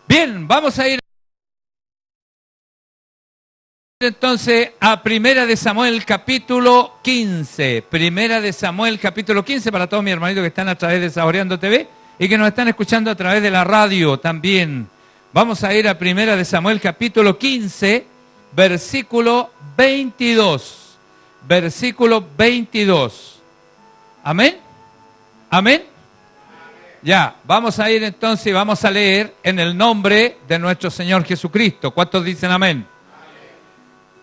Bien, vamos a ir entonces a Primera de Samuel capítulo 15. Primera de Samuel capítulo 15 para todos mis hermanitos que están a través de Saboreando TV y que nos están escuchando a través de la radio también. Vamos a ir a Primera de Samuel capítulo 15, versículo 22. Versículo 22. ¿Amén? ¿Amén? Ya, vamos a ir entonces y vamos a leer en el nombre de nuestro Señor Jesucristo. ¿Cuántos dicen amén?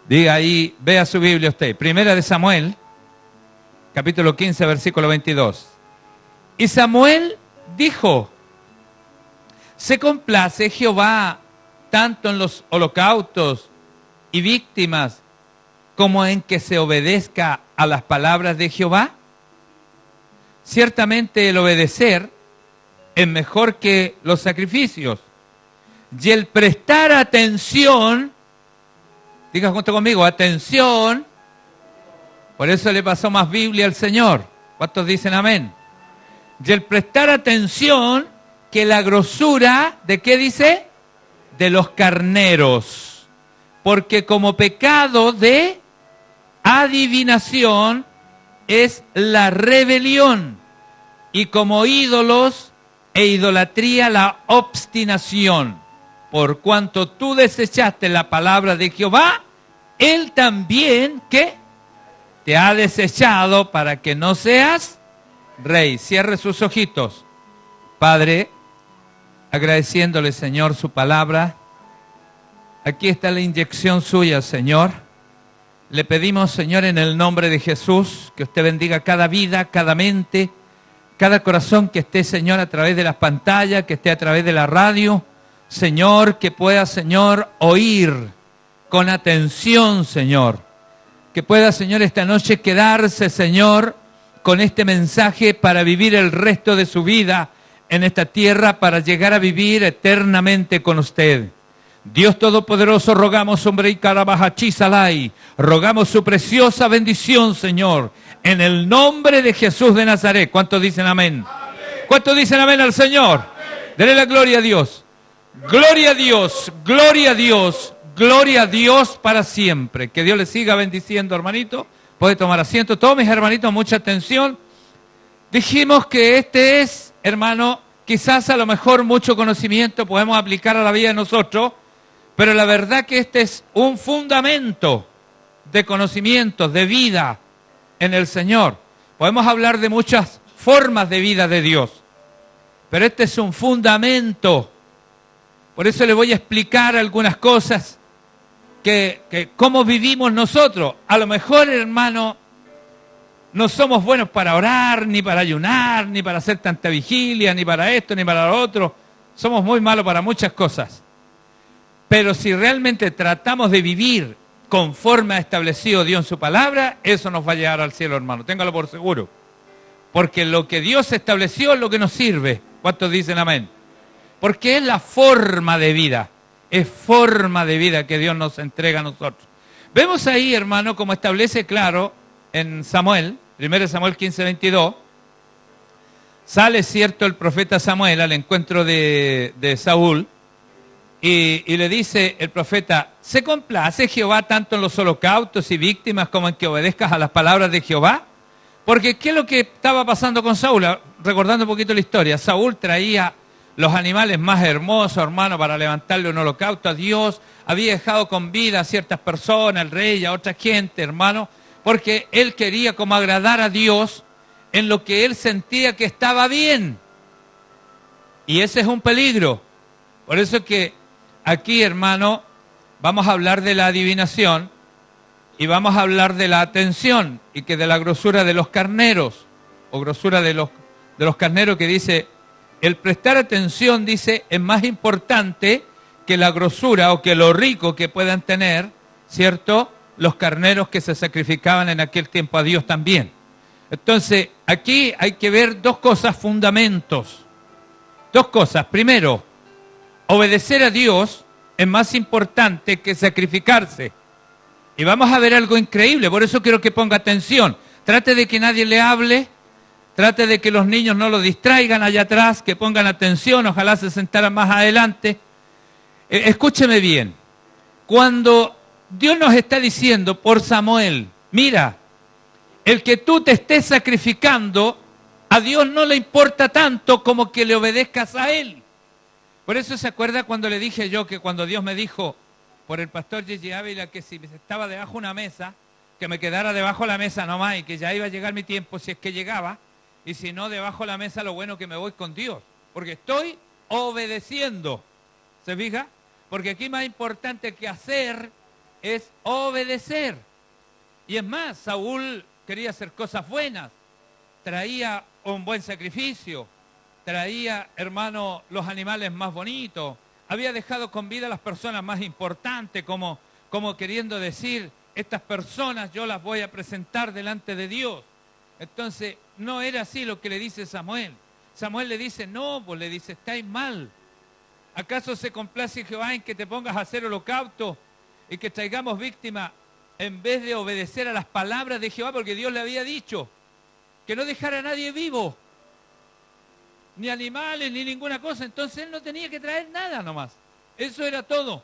Diga ahí, vea su Biblia usted. Primera de Samuel, capítulo 15, versículo 22. Y Samuel dijo: ¿se complace Jehová tanto en los holocaustos y víctimas como en que se obedezca a las palabras de Jehová? Ciertamente el obedecer es mejor que los sacrificios, y el prestar atención, diga junto conmigo, atención, por eso le pasó más Biblia al Señor. ¿Cuántos dicen amén? Y el prestar atención que la grosura, ¿de qué dice? De los carneros, porque como pecado de adivinación es la rebelión, y como ídolos e idolatría la obstinación. Por cuanto tú desechaste la palabra de Jehová, Él también, ¿qué? Te ha desechado para que no seas rey. Cierre sus ojitos. Padre, agradeciéndole, Señor, su palabra. Aquí está la inyección suya, Señor. Le pedimos, Señor, en el nombre de Jesús, que usted bendiga cada vida, cada mente, cada corazón que esté, Señor, a través de las pantallas, que esté a través de la radio. Señor, que pueda, Señor, oír con atención, Señor. Que pueda, Señor, esta noche quedarse, Señor, con este mensaje para vivir el resto de su vida en esta tierra, para llegar a vivir eternamente con usted. Dios Todopoderoso, rogamos, hombre y carabajachizalay, rogamos su preciosa bendición, Señor, en el nombre de Jesús de Nazaret. ¿Cuántos dicen amén? Amén. ¿Cuántos dicen amén al Señor? Amén. Denle la gloria a Dios. Gloria a Dios, gloria a Dios, gloria a Dios para siempre. Que Dios les siga bendiciendo, hermanito. Puede tomar asiento. Todos mis hermanitos, mucha atención. Dijimos que este es, hermano, quizás a lo mejor mucho conocimiento podemos aplicar a la vida de nosotros, pero la verdad que este es un fundamento de conocimientos, de vida en el Señor. Podemos hablar de muchas formas de vida de Dios, pero este es un fundamento. Por eso le voy a explicar algunas cosas que cómo vivimos nosotros. A lo mejor, hermano, no somos buenos para orar, ni para ayunar, ni para hacer tanta vigilia, ni para esto, ni para lo otro. Somos muy malos para muchas cosas. Pero si realmente tratamos de vivir conforme ha establecido Dios en su palabra, eso nos va a llevar al cielo, hermano. Téngalo por seguro. Porque lo que Dios estableció es lo que nos sirve. ¿Cuántos dicen amén? Porque es la forma de vida. Es forma de vida que Dios nos entrega a nosotros. Vemos ahí, hermano, como establece claro en Samuel, 1 Samuel 15, 22, sale, cierto, el profeta Samuel al encuentro de Saúl, y le dice el profeta: ¿se complace Jehová tanto en los holocaustos y víctimas como en que obedezcas a las palabras de Jehová? Porque ¿qué es lo que estaba pasando con Saúl? Recordando un poquito la historia, Saúl traía los animales más hermosos, hermano, para levantarle un holocausto a Dios. Había dejado con vida a ciertas personas, al rey, a otra gente, hermano, porque él quería como agradar a Dios en lo que él sentía que estaba bien. Y ese es un peligro. Por eso es que aquí, hermano, vamos a hablar de la adivinación y vamos a hablar de la atención, y que de la grosura de los carneros, o grosura de los carneros, que dice, el prestar atención, dice, es más importante que la grosura o que lo rico que puedan tener, ¿cierto?, los carneros que se sacrificaban en aquel tiempo a Dios también. Entonces, aquí hay que ver dos cosas, fundamentos. Dos cosas. Primero, obedecer a Dios es más importante que sacrificarse. Y vamos a ver algo increíble, por eso quiero que ponga atención. Trate de que nadie le hable, trate de que los niños no lo distraigan allá atrás, que pongan atención, ojalá se sentaran más adelante. Escúcheme bien. Cuando Dios nos está diciendo por Samuel, mira, el que tú te estés sacrificando, a Dios no le importa tanto como que le obedezcas a Él. Por eso se acuerda cuando le dije yo que cuando Dios me dijo por el pastor Gigi Ávila que si estaba debajo de una mesa, que me quedara debajo de la mesa nomás y que ya iba a llegar mi tiempo si es que llegaba, y si no debajo de la mesa lo bueno que me voy con Dios, porque estoy obedeciendo. ¿Se fija? Porque aquí más importante que hacer es obedecer. Y es más, Saúl quería hacer cosas buenas, traía un buen sacrificio, traía, hermano, los animales más bonitos, había dejado con vida a las personas más importantes, como queriendo decir, estas personas yo las voy a presentar delante de Dios. Entonces, no era así lo que le dice Samuel. Samuel le dice, no, pues le dice, estáis mal. ¿Acaso se complace Jehová en que te pongas a hacer holocausto y que traigamos víctimas en vez de obedecer a las palabras de Jehová? Porque Dios le había dicho que no dejara a nadie vivo, ni animales, ni ninguna cosa. Entonces él no tenía que traer nada nomás. Eso era todo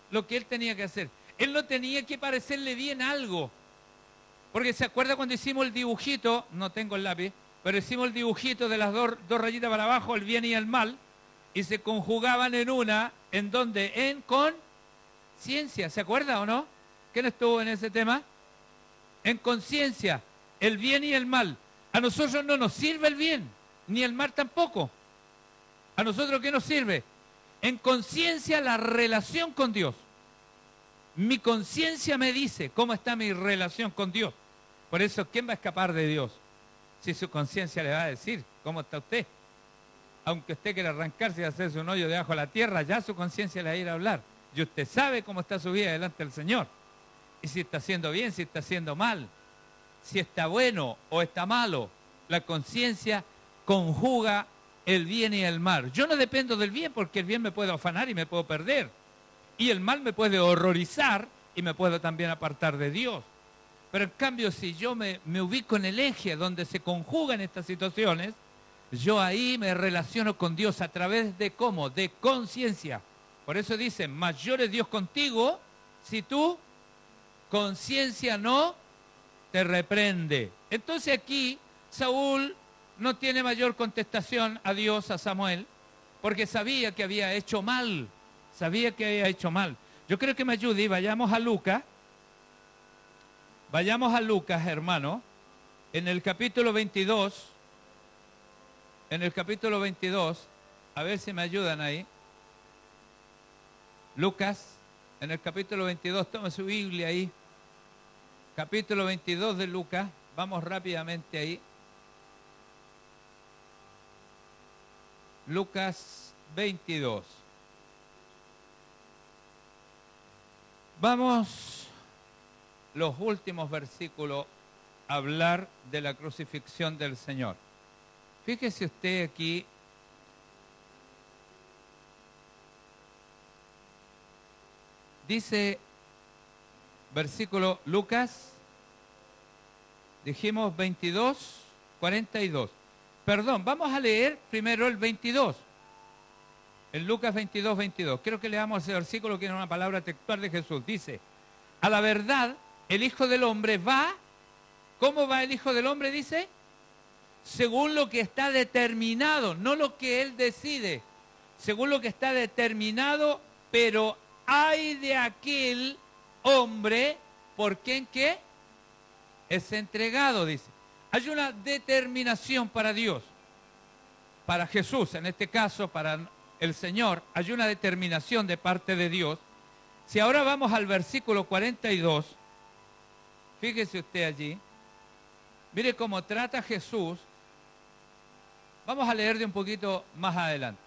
lo que él tenía que hacer. Él no tenía que parecerle bien algo. Porque se acuerda cuando hicimos el dibujito, no tengo el lápiz, pero hicimos el dibujito de las dos rayitas para abajo, el bien y el mal, y se conjugaban en una, ¿en dónde? En conciencia. ¿Se acuerda o no? ¿Quién estuvo en ese tema? En conciencia, el bien y el mal. A nosotros no nos sirve el bien, ni el mal tampoco. ¿A nosotros qué nos sirve? En conciencia la relación con Dios. Mi conciencia me dice cómo está mi relación con Dios. Por eso, ¿quién va a escapar de Dios? Si su conciencia le va a decir cómo está usted. Aunque usted quiera arrancarse y hacerse un hoyo debajo de la tierra, ya su conciencia le va a ir a hablar. Y usted sabe cómo está su vida delante del Señor. Y si está haciendo bien, si está haciendo mal, si está bueno o está malo, la conciencia conjuga el bien y el mal. Yo no dependo del bien porque el bien me puede afanar y me puedo perder. Y el mal me puede horrorizar y me puedo también apartar de Dios. Pero en cambio, si yo me ubico en el eje donde se conjugan estas situaciones, yo ahí me relaciono con Dios a través de ¿cómo? De conciencia. Por eso dice, mayor es Dios contigo si tu conciencia no te reprende. Entonces aquí Saúl no tiene mayor contestación a Dios, a Samuel, porque sabía que había hecho mal. Sabía que había hecho mal. Yo creo que me ayude y vayamos a Lucas. Vayamos a Lucas, hermano, en el capítulo 22. En el capítulo 22, a ver si me ayudan ahí. Lucas, en el capítulo 22, tome su Biblia ahí. Capítulo 22 de Lucas, vamos rápidamente ahí. Lucas 22. Vamos, los últimos versículos, a hablar de la crucifixión del Señor. Fíjese usted aquí, dice, versículo Lucas, dijimos 22, 42. Perdón, vamos a leer primero el 22. En Lucas 22, 22. Quiero que leamos ese versículo que es una palabra textual de Jesús. Dice, a la verdad, el Hijo del Hombre va, ¿cómo va el Hijo del Hombre? Dice, según lo que está determinado, no lo que Él decide, según lo que está determinado, pero hay de aquel hombre por quien que es entregado, dice. Hay una determinación para Dios, para Jesús, en este caso, para el Señor, hay una determinación de parte de Dios. Si ahora vamos al versículo 42, fíjese usted allí, mire cómo trata Jesús. Vamos a leer de un poquito más adelante,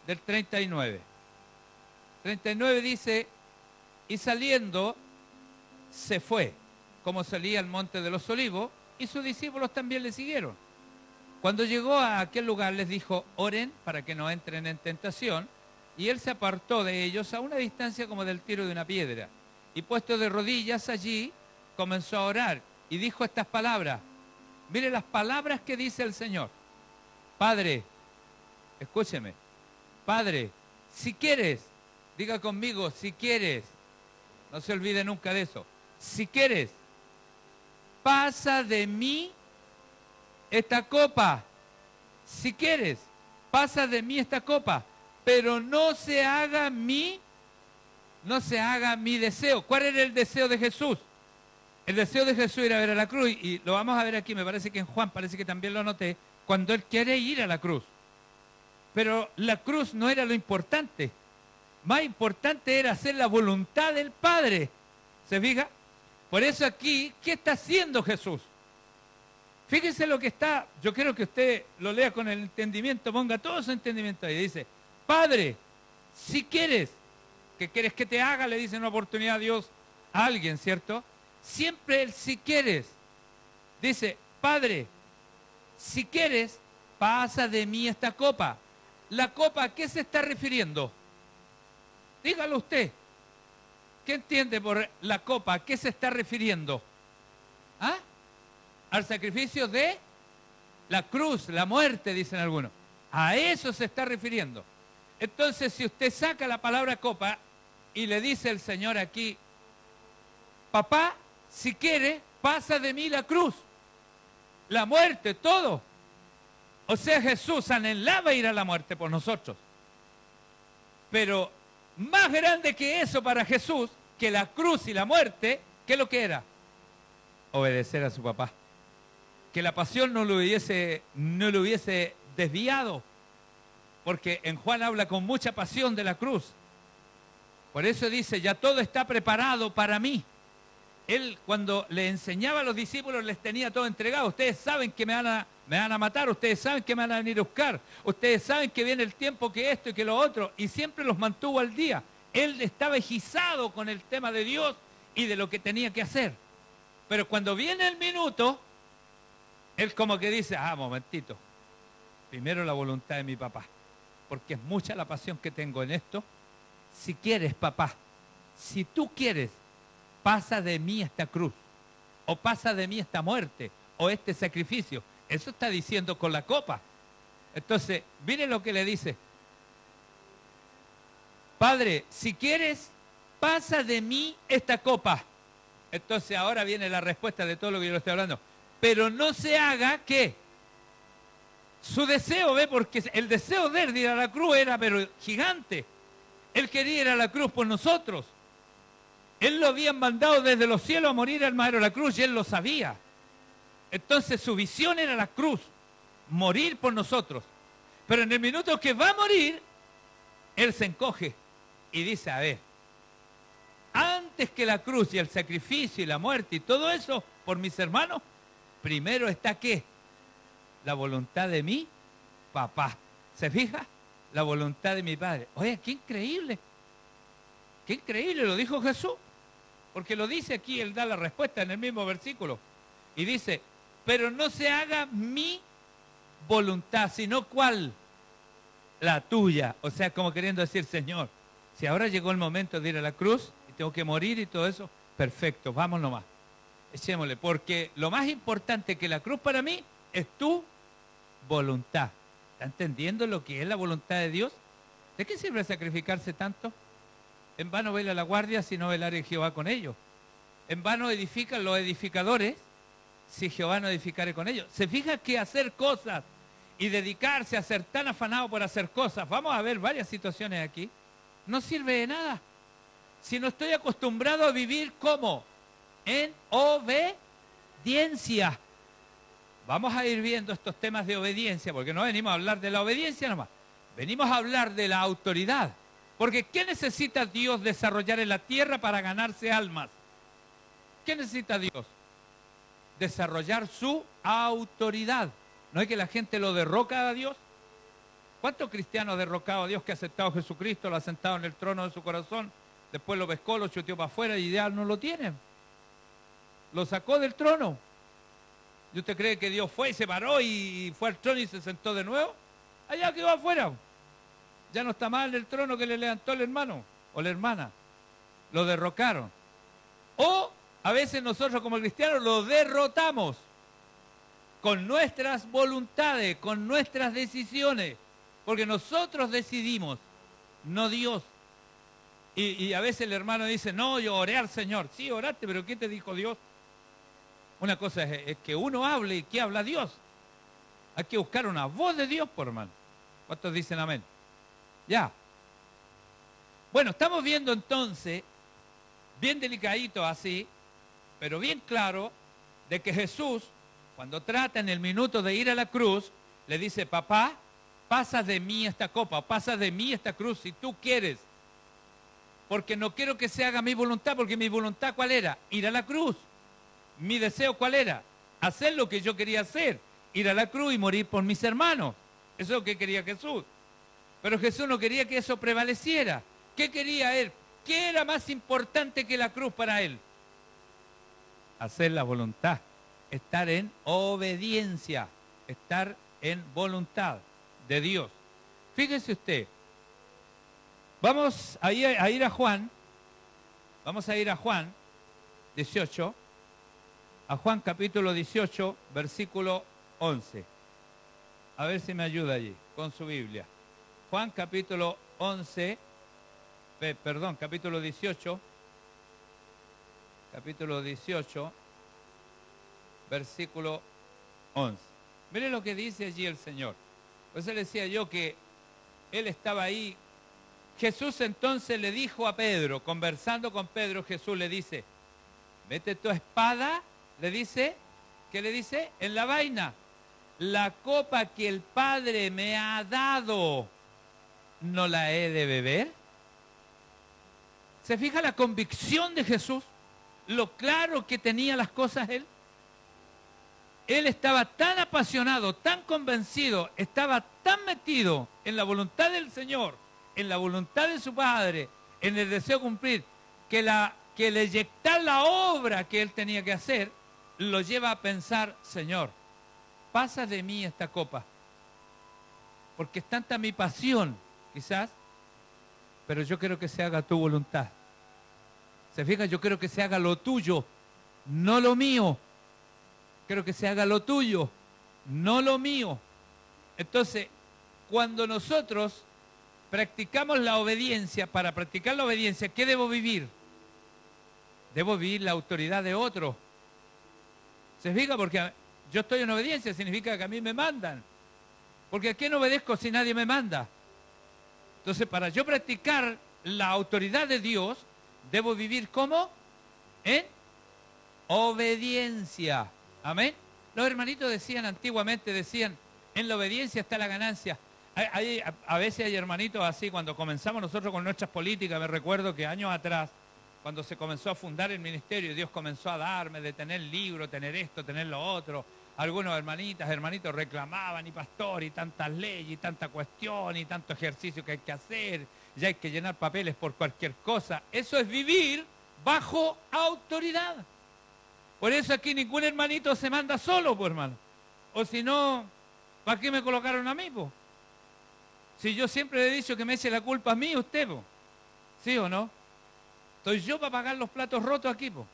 del 39. 39 dice, y saliendo se fue, como salía al monte de los olivos, y sus discípulos también le siguieron. Cuando llegó a aquel lugar les dijo, oren para que no entren en tentación, y él se apartó de ellos a una distancia como del tiro de una piedra, y puesto de rodillas allí, comenzó a orar, y dijo estas palabras. Mire las palabras que dice el Señor. Padre, escúcheme, Padre, si quieres, Diga conmigo, si quieres, no se olvide nunca de eso. Si quieres, pasa de mí esta copa. Si quieres, pasa de mí esta copa, pero no se haga mi deseo. ¿Cuál era el deseo de Jesús? El deseo de Jesús era ir a la cruz, y lo vamos a ver aquí, me parece que en Juan, parece que también lo anoté, cuando él quiere ir a la cruz. Pero la cruz no era lo importante. Más importante era hacer la voluntad del Padre. ¿Se fija? Por eso aquí, ¿qué está haciendo Jesús? Fíjese lo que está, yo quiero que usted lo lea con el entendimiento, ponga todo su entendimiento ahí. Dice, Padre, si quieres, ¿qué quieres que te haga? Le dice en una oportunidad a Dios a alguien, ¿cierto? Siempre el si quieres. Dice, Padre, si quieres, pasa de mí esta copa. ¿La copa a qué se está refiriendo? Dígalo usted. ¿Qué entiende por la copa? ¿A qué se está refiriendo? ¿Ah? Al sacrificio de la cruz, la muerte, dicen algunos. A eso se está refiriendo. Entonces, si usted saca la palabra copa y le dice el Señor aquí, papá, si quiere, pasa de mí la cruz, la muerte, todo. O sea, Jesús anhelaba ir a la muerte por nosotros. Pero más grande que eso para Jesús, que la cruz y la muerte, ¿qué es lo que era? Obedecer a su papá. Que la pasión no lo hubiese desviado. Porque en Juan habla con mucha pasión de la cruz. Por eso dice, ya todo está preparado para mí. Él cuando le enseñaba a los discípulos les tenía todo entregado. Ustedes saben que me van a matar, ustedes saben que me van a venir a buscar, ustedes saben que viene el tiempo que esto y que lo otro, y siempre los mantuvo al día. Él estaba hechizado con el tema de Dios y de lo que tenía que hacer. Pero cuando viene el minuto, él como que dice, momentito, primero la voluntad de mi papá, porque es mucha la pasión que tengo en esto. Si quieres, papá, si tú quieres, pasa de mí esta cruz, o pasa de mí esta muerte, o este sacrificio. Eso está diciendo con la copa. Entonces, mire lo que le dice. Padre, si quieres, pasa de mí esta copa. Entonces, ahora viene la respuesta de todo lo que yo le estoy hablando. Pero no se haga, ¿qué? Su deseo, ¿ve? Porque el deseo de él de ir a la cruz era, pero gigante. Él quería ir a la cruz por nosotros. Él lo habían mandado desde los cielos a morir al madero de la cruz y él lo sabía. Entonces su visión era la cruz, morir por nosotros. Pero en el minuto que va a morir, él se encoge y dice, a ver, antes que la cruz y el sacrificio y la muerte y todo eso por mis hermanos, primero está ¿qué? La voluntad de mi papá. ¿Se fija? La voluntad de mi padre. Oye, qué increíble. Qué increíble, lo dijo Jesús. Porque lo dice aquí, él da la respuesta en el mismo versículo. Y dice, pero no se haga mi voluntad, sino ¿cuál? La tuya. O sea, como queriendo decir, Señor, si ahora llegó el momento de ir a la cruz y tengo que morir y todo eso, perfecto, vamos nomás. Echémosle, porque lo más importante que la cruz para mí es tu voluntad. ¿Está entendiendo lo que es la voluntad de Dios? ¿De qué sirve sacrificarse tanto? En vano vela la guardia si no velar en Jehová con ellos. En vano edifican los edificadores si Jehová no edificare con ellos. Se fija que hacer cosas y dedicarse a ser tan afanado por hacer cosas, vamos a ver varias situaciones aquí, no sirve de nada. Si no estoy acostumbrado a vivir como en obediencia. Vamos a ir viendo estos temas de obediencia, porque no venimos a hablar de la obediencia nomás. Venimos a hablar de la autoridad. Porque ¿qué necesita Dios desarrollar en la tierra para ganarse almas? ¿Qué necesita Dios? Desarrollar su autoridad. ¿No es que la gente lo derroca a Dios? ¿Cuántos cristianos derrocado a Dios que ha aceptado a Jesucristo, lo ha sentado en el trono de su corazón, después lo pescó, lo chuteó para afuera y ya no lo tienen? Lo sacó del trono. ¿Y usted cree que Dios fue y se paró y fue al trono y se sentó de nuevo? Allá quedó afuera. Ya no está más en el trono que le levantó el hermano o la hermana. Lo derrocaron. O a veces nosotros como cristianos lo derrotamos con nuestras voluntades, con nuestras decisiones. Porque nosotros decidimos, no Dios. Y a veces el hermano dice, no, yo oré al Señor. Sí, oraste, pero ¿qué te dijo Dios? Una cosa es que uno hable y ¿qué habla Dios? Hay que buscar una voz de Dios, por hermano. ¿Cuántos dicen amén? Ya. Bueno, estamos viendo entonces, bien delicadito así, pero bien claro, de que Jesús, cuando trata en el minuto de ir a la cruz, le dice, papá, pasa de mí esta copa, pasa de mí esta cruz si tú quieres. Porque no quiero que se haga mi voluntad, porque mi voluntad, ¿cuál era? Ir a la cruz. Mi deseo, ¿cuál era? Hacer lo que yo quería hacer, ir a la cruz y morir por mis hermanos. Eso es lo que quería Jesús. Pero Jesús no quería que eso prevaleciera. ¿Qué quería él? ¿Qué era más importante que la cruz para él? Hacer la voluntad, estar en obediencia, estar en voluntad de Dios. Fíjese usted, vamos a ir a Juan 18, a Juan capítulo 18, versículo 11. A ver si me ayuda allí, con su Biblia. Juan capítulo 11, capítulo 18, versículo 11. Mire lo que dice allí el Señor. Por eso le decía yo que él estaba ahí. Jesús entonces le dijo a Pedro, conversando con Pedro, Jesús le dice, mete tu espada, le dice, ¿qué le dice? En la vaina. La copa que el Padre me ha dado, ¿no la he de beber? ¿Se fija la convicción de Jesús? Lo claro que tenía las cosas él. Él estaba tan apasionado, tan convencido, estaba tan metido en la voluntad del Señor, en la voluntad de su Padre, en el deseo de cumplir, que el eyectar la obra que él tenía que hacer, lo lleva a pensar, Señor, pasa de mí esta copa, porque es tanta mi pasión, quizás, pero yo quiero que se haga tu voluntad. ¿Se fija? Yo quiero que se haga lo tuyo, no lo mío. Quiero que se haga lo tuyo, no lo mío. Entonces, cuando nosotros practicamos la obediencia, para practicar la obediencia, ¿qué debo vivir? Debo vivir la autoridad de otro. ¿Se fija? Porque yo estoy en obediencia, significa que a mí me mandan. Porque ¿a quién obedezco si nadie me manda? Entonces, para yo practicar la autoridad de Dios, debo vivir ¿cómo? En obediencia. Amén. Los hermanitos decían antiguamente, en la obediencia está la ganancia. A veces hay hermanitos así, cuando comenzamos nosotros con nuestras políticas, me recuerdo que años atrás, cuando se comenzó a fundar el ministerio, Dios comenzó a darme de tener libro, tener esto, tener lo otro. Algunos hermanitos reclamaban, y pastor, y tantas leyes, y tanta cuestión, y tanto ejercicio que hay que hacer, y hay que llenar papeles por cualquier cosa. Eso es vivir bajo autoridad. Por eso aquí ningún hermanito se manda solo, pues, hermano. O si no, ¿para qué me colocaron a mí, pues? Si yo siempre le he dicho que me eche la culpa a mí, usted, pues. ¿Sí o no? Estoy yo para pagar los platos rotos aquí, pues.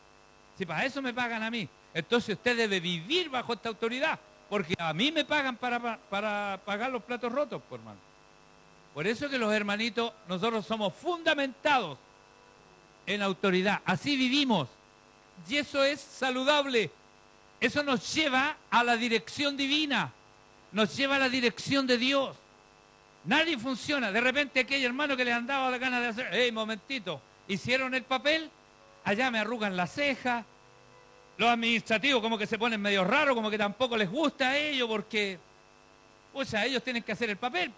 Si para eso me pagan a mí. Entonces usted debe vivir bajo esta autoridad, porque a mí me pagan para pagar los platos rotos, pues, hermano. Por eso que los hermanitos, nosotros somos fundamentados en autoridad. Así vivimos. Y eso es saludable. Eso nos lleva a la dirección divina. Nos lleva a la dirección de Dios. Nadie funciona. De repente aquel hermano que les han dado la gana de hacer, hey, momentito, hicieron el papel, allá me arrugan las cejas. Los administrativos como que se ponen medio raros, como que tampoco les gusta a ellos porque, o sea, ellos tienen que hacer el papel.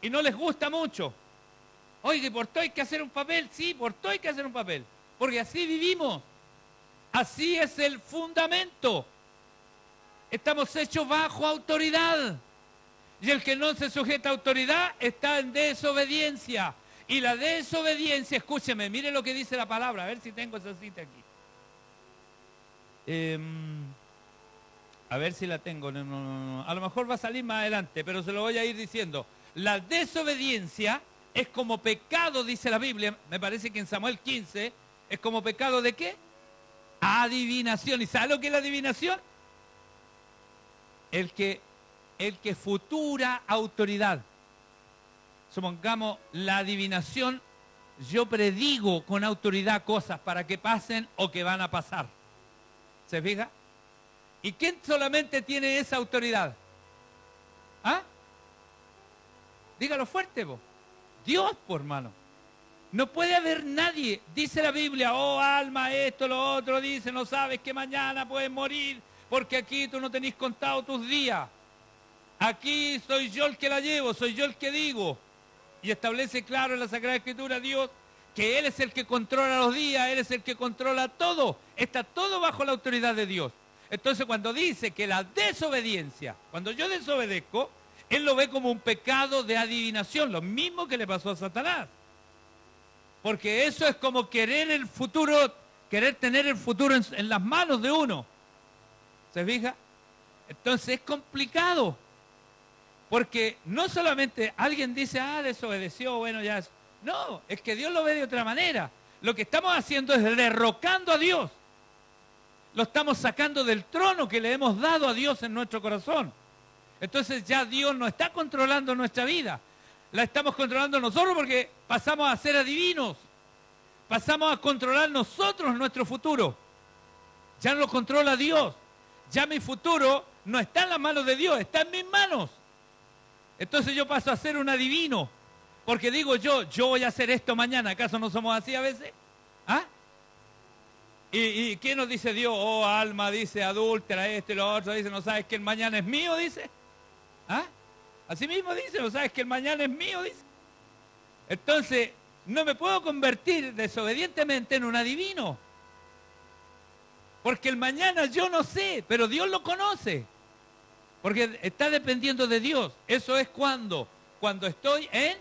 Y no les gusta mucho. Oye, ¿por todo hay que hacer un papel? Sí, por todo hay que hacer un papel. Porque así vivimos. Así es el fundamento. Estamos hechos bajo autoridad. Y el que no se sujeta a autoridad está en desobediencia. Y la desobediencia, escúcheme, mire lo que dice la palabra. A ver si tengo esa cita aquí. A ver si la tengo. No. A lo mejor va a salir más adelante, pero se lo voy a ir diciendo. La desobediencia es como pecado, dice la Biblia. Me parece que en Samuel 15 es como pecado de ¿qué? Adivinación. ¿Y sabe lo que es la adivinación? El que futura autoridad. Supongamos la adivinación, yo predigo con autoridad cosas para que pasen o que van a pasar. ¿Se fija? ¿Y quién solamente tiene esa autoridad? ¿Ah? Dígalo fuerte, vos. Dios, por hermano. No puede haber nadie. Dice la Biblia, oh alma, esto, lo otro, dice, no sabes que mañana puedes morir, porque aquí tú no tenés contado tus días. Aquí soy yo el que la llevo, soy yo el que digo. Y establece claro en la Sagrada Escritura Dios que Él es el que controla los días, Él es el que controla todo. Está todo bajo la autoridad de Dios. Entonces cuando dice que la desobediencia, cuando yo desobedezco, Él lo ve como un pecado de adivinación, lo mismo que le pasó a Satanás. Porque eso es como querer el futuro, querer tener el futuro en las manos de uno. ¿Se fija? Entonces es complicado. Porque no solamente alguien dice, desobedeció, bueno, ya es. No, es que Dios lo ve de otra manera. Lo que estamos haciendo es derrocando a Dios. Lo estamos sacando del trono que le hemos dado a Dios en nuestro corazón. Entonces ya Dios no está controlando nuestra vida. La estamos controlando nosotros porque pasamos a ser adivinos. Pasamos a controlar nosotros nuestro futuro. Ya no lo controla Dios. Ya mi futuro no está en las manos de Dios, está en mis manos. Entonces yo paso a ser un adivino. Porque digo yo voy a hacer esto mañana. ¿Acaso no somos así a veces? ¿Ah? ¿Y quién nos dice Dios? Oh, alma, dice, adúltera, esto y lo otro. Dice, ¿no sabes que el mañana es mío? Dice. ¿Ah? Así mismo dice, ¿no sabes que el mañana es mío? Dice. Entonces, no me puedo convertir desobedientemente en un adivino. Porque el mañana yo no sé, pero Dios lo conoce. Porque está dependiendo de Dios. Eso es cuando estoy en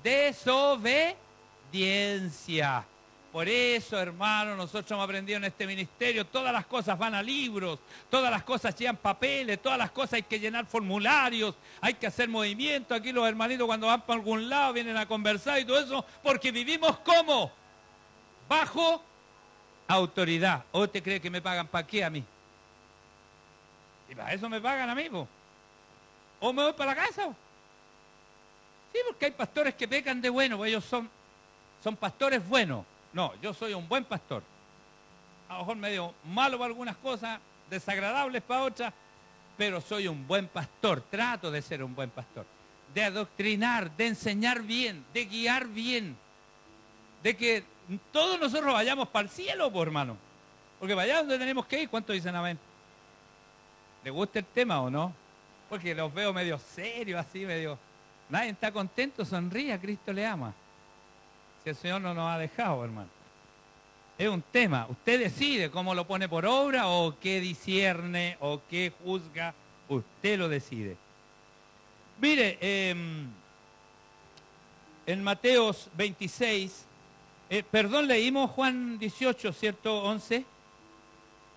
desobediencia. Por eso, hermano, nosotros hemos aprendido en este ministerio, todas las cosas van a libros, todas las cosas llevan papeles, todas las cosas hay que llenar formularios, hay que hacer movimientos. Aquí los hermanitos cuando van para algún lado vienen a conversar y todo eso, porque vivimos ¿cómo? Bajo autoridad. ¿O te cree que me pagan para qué a mí? Y para eso me pagan a mí, po. O me voy para la casa, po. Sí, porque hay pastores que pecan de bueno, pues ellos son pastores buenos. No, yo soy un buen pastor. A lo mejor medio malo para algunas cosas, desagradables para otras, pero soy un buen pastor, trato de ser un buen pastor. De adoctrinar, de enseñar bien, de guiar bien. De que todos nosotros vayamos para el cielo, pues, hermano. Porque vaya donde tenemos que ir. ¿Cuántos dicen amén? ¿Le gusta el tema o no? Porque los veo medio serios, así, medio... Nadie está contento, sonríe, a Cristo le ama. Si el Señor no nos ha dejado, hermano. Es un tema. Usted decide cómo lo pone por obra o qué discierne o qué juzga. Usted lo decide. Mire, en Mateos 26, leímos Juan 18, ¿cierto? 11.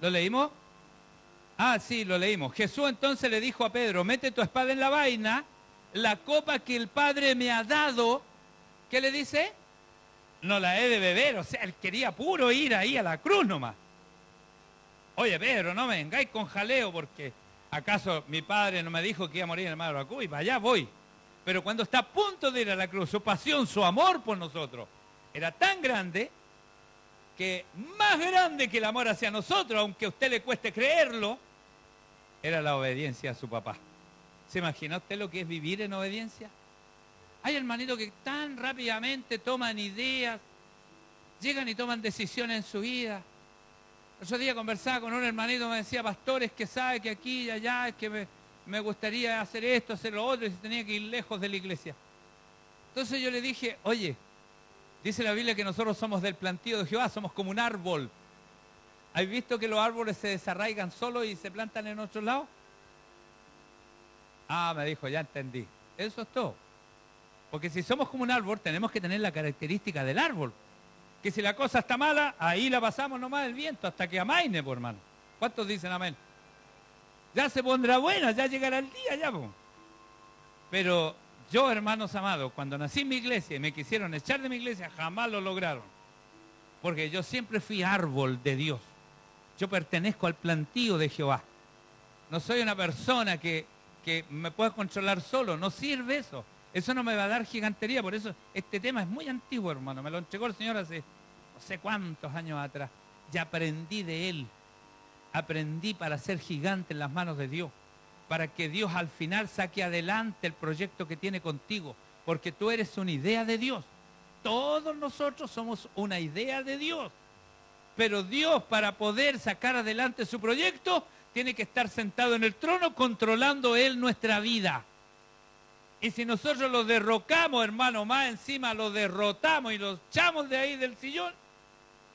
¿Lo leímos? Sí, lo leímos. Jesús entonces le dijo a Pedro, mete tu espada en la vaina, la copa que el Padre me ha dado, ¿qué le dice? No la he de beber. O sea, él quería puro ir ahí a la cruz nomás. Oye, Pedro, no me vengáis con jaleo, porque ¿acaso mi padre no me dijo que iba a morir en el mar de la cruz? Y para allá voy. Pero cuando está a punto de ir a la cruz, su pasión, su amor por nosotros, era tan grande, que más grande que el amor hacia nosotros, aunque a usted le cueste creerlo, era la obediencia a su papá. ¿Se imagina usted lo que es vivir en obediencia? Hay hermanitos que tan rápidamente toman ideas, llegan y toman decisiones en su vida. El otro día conversaba con un hermanito, me decía, pastores, que sabe que aquí y allá, es que me gustaría hacer esto, hacer lo otro, y se tenía que ir lejos de la iglesia. Entonces yo le dije, oye, dice la Biblia que nosotros somos del plantío de Jehová, somos como un árbol. ¿Has visto que los árboles se desarraigan solos y se plantan en otro lado? Me dijo, ya entendí. Eso es todo. Porque si somos como un árbol, tenemos que tener la característica del árbol. Que si la cosa está mala, ahí la pasamos nomás el viento, hasta que amaine, por hermano. ¿Cuántos dicen amén? Ya se pondrá buena, ya llegará el día, ya, po. Pero yo, hermanos amados, cuando nací en mi iglesia y me quisieron echar de mi iglesia, jamás lo lograron. Porque yo siempre fui árbol de Dios. Yo pertenezco al plantío de Jehová. No soy una persona que me pueda controlar solo, no sirve eso. Eso no me va a dar gigantería, por eso este tema es muy antiguo, hermano. Me lo entregó el Señor hace no sé cuántos años atrás. Ya aprendí de Él. Aprendí para ser gigante en las manos de Dios. Para que Dios al final saque adelante el proyecto que tiene contigo. Porque tú eres una idea de Dios. Todos nosotros somos una idea de Dios. Pero Dios, para poder sacar adelante su proyecto, tiene que estar sentado en el trono controlando Él nuestra vida. Y si nosotros lo derrocamos, hermano, más encima lo derrotamos y lo echamos de ahí del sillón,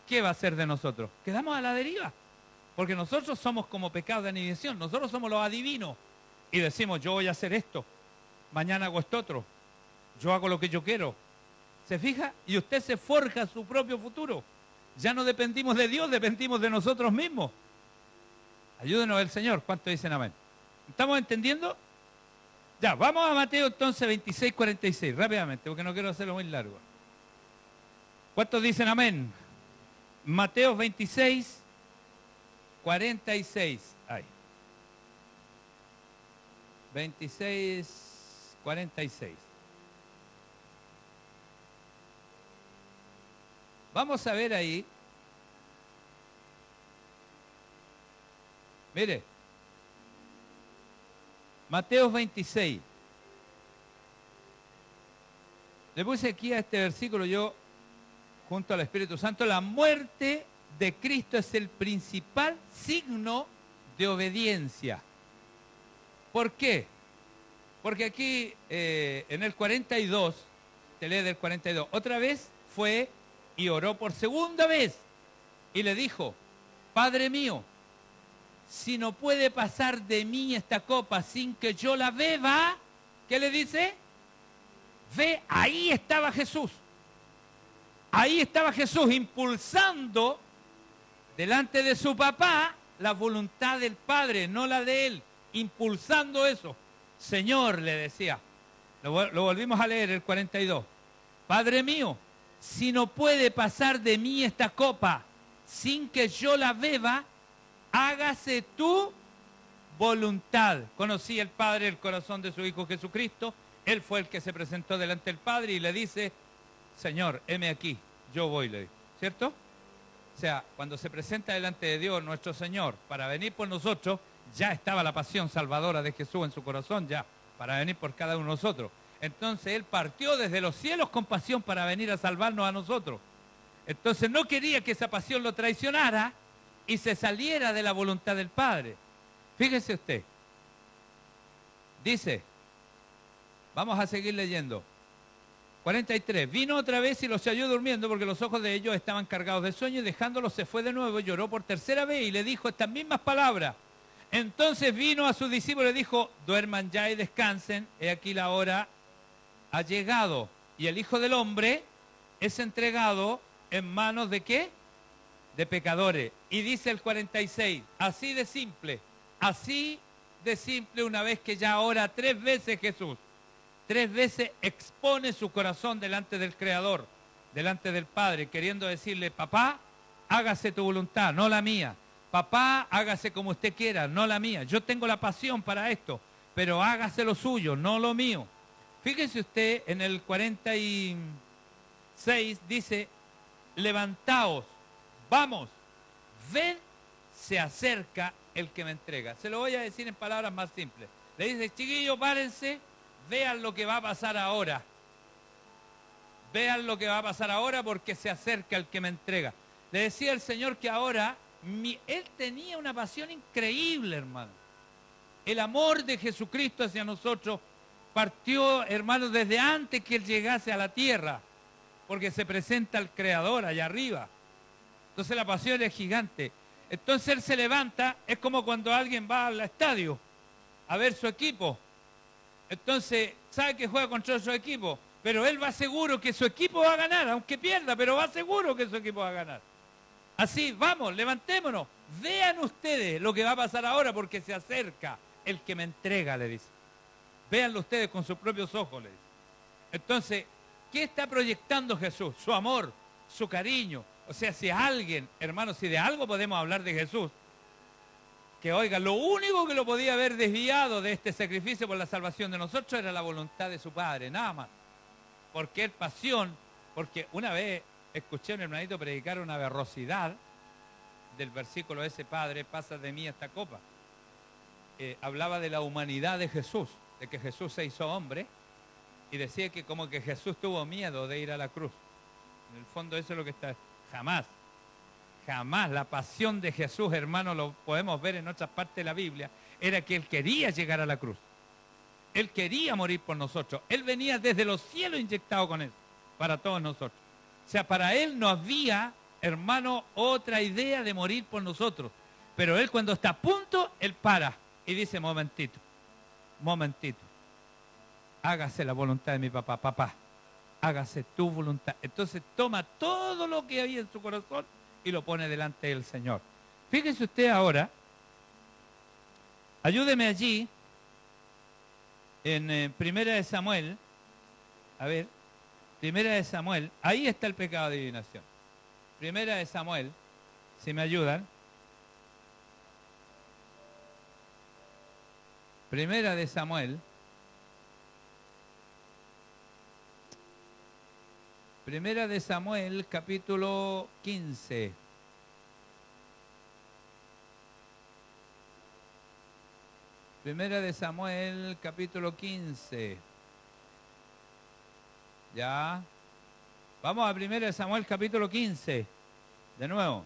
¿qué va a hacer de nosotros? Quedamos a la deriva. Porque nosotros somos como pecado de aniquilación. Nosotros somos los adivinos. Y decimos, yo voy a hacer esto. Mañana hago esto otro. Yo hago lo que yo quiero. ¿Se fija? Y usted se forja su propio futuro. Ya no dependimos de Dios, dependimos de nosotros mismos. Ayúdenos el Señor. ¿Cuántos dicen amén? ¿Estamos entendiendo? Ya, vamos a Mateo entonces 26, 46, rápidamente, porque no quiero hacerlo muy largo. ¿Cuántos dicen amén? Mateo 26, 46. Ay. 26, 46. Vamos a ver ahí. Mire. Mateo 26. Le puse aquí a este versículo yo, junto al Espíritu Santo, la muerte de Cristo es el principal signo de obediencia. ¿Por qué? Porque aquí en el 42, te lee del 42, otra vez fue y oró por segunda vez y le dijo, Padre mío, si no puede pasar de mí esta copa sin que yo la beba, ¿qué le dice? Ve, ahí estaba Jesús. Ahí estaba Jesús impulsando delante de su papá la voluntad del Padre, no la de él, impulsando eso. Señor, le decía, lo volvimos a leer el 42. Padre mío, si no puede pasar de mí esta copa sin que yo la beba, hágase tu voluntad. Conocía el Padre el corazón de su Hijo Jesucristo. Él fue el que se presentó delante del Padre y le dice, Señor, heme aquí, yo voy, le dijo. ¿Cierto? O sea, cuando se presenta delante de Dios nuestro Señor para venir por nosotros, ya estaba la pasión salvadora de Jesús en su corazón, ya, para venir por cada uno de nosotros. Entonces Él partió desde los cielos con pasión para venir a salvarnos a nosotros. Entonces no quería que esa pasión lo traicionara y se saliera de la voluntad del Padre. Fíjese usted. Dice, vamos a seguir leyendo. 43. Vino otra vez y los halló durmiendo porque los ojos de ellos estaban cargados de sueño y dejándolos se fue de nuevo, lloró por tercera vez y le dijo estas mismas palabras. Entonces vino a sus discípulos y le dijo, duerman ya y descansen, he aquí la hora ha llegado y el Hijo del Hombre es entregado en manos de ¿qué? De pecadores. Y dice el 46, así de simple una vez que ya ora 3 veces Jesús, 3 veces expone su corazón delante del Creador, delante del Padre, queriendo decirle, papá, hágase tu voluntad, no la mía. Papá, hágase como usted quiera, no la mía. Yo tengo la pasión para esto, pero hágase lo suyo, no lo mío. Fíjese usted, en el 46 dice, levantaos, vamos, ved, se acerca el que me entrega. Se lo voy a decir en palabras más simples. Le dice, chiquillos, párense, vean lo que va a pasar ahora. Vean lo que va a pasar ahora porque se acerca el que me entrega. Le decía el Señor que ahora, Él tenía una pasión increíble, hermano. El amor de Jesucristo hacia nosotros partió, hermano, desde antes que Él llegase a la tierra, porque se presenta el Creador allá arriba. Entonces la pasión es gigante. Entonces Él se levanta, es como cuando alguien va al estadio a ver su equipo. Entonces sabe que juega contra su equipo, pero Él va seguro que su equipo va a ganar, aunque pierda, pero va seguro que su equipo va a ganar. Así, vamos, levantémonos, vean ustedes lo que va a pasar ahora porque se acerca el que me entrega, le dice. Véanlo ustedes con sus propios ojos, le dice. Entonces, ¿qué está proyectando Jesús? Su amor, su cariño. O sea, si alguien, hermanos, si de algo podemos hablar de Jesús, que oiga, lo único que lo podía haber desviado de este sacrificio por la salvación de nosotros era la voluntad de su Padre, nada más. Porque es pasión, porque una vez escuché a un hermanito predicar una verrosidad del versículo de ese Padre, pasa de mí esta copa. Hablaba de la humanidad de Jesús, de que Jesús se hizo hombre, y decía que como que Jesús tuvo miedo de ir a la cruz. En el fondo eso es lo que está. Jamás la pasión de Jesús, hermano, lo podemos ver en otras partes de la Biblia, era que Él quería llegar a la cruz. Él quería morir por nosotros. Él venía desde los cielos inyectado con Él, para todos nosotros. O sea, para Él no había, hermano, otra idea de morir por nosotros. Pero Él cuando está a punto, Él para y dice, momentito, hágase la voluntad de mi papá, papá, hágase tu voluntad. Entonces toma todo lo que había en su corazón y lo pone delante del Señor. Fíjese usted ahora, ayúdeme allí, en Primera de Samuel, a ver, Primera de Samuel, ahí está el pecado de adivinación. Primera de Samuel, si me ayudan. Primera de Samuel. Primera de Samuel, capítulo 15. Primera de Samuel, capítulo 15. Ya. Vamos a Primera de Samuel, capítulo 15. De nuevo.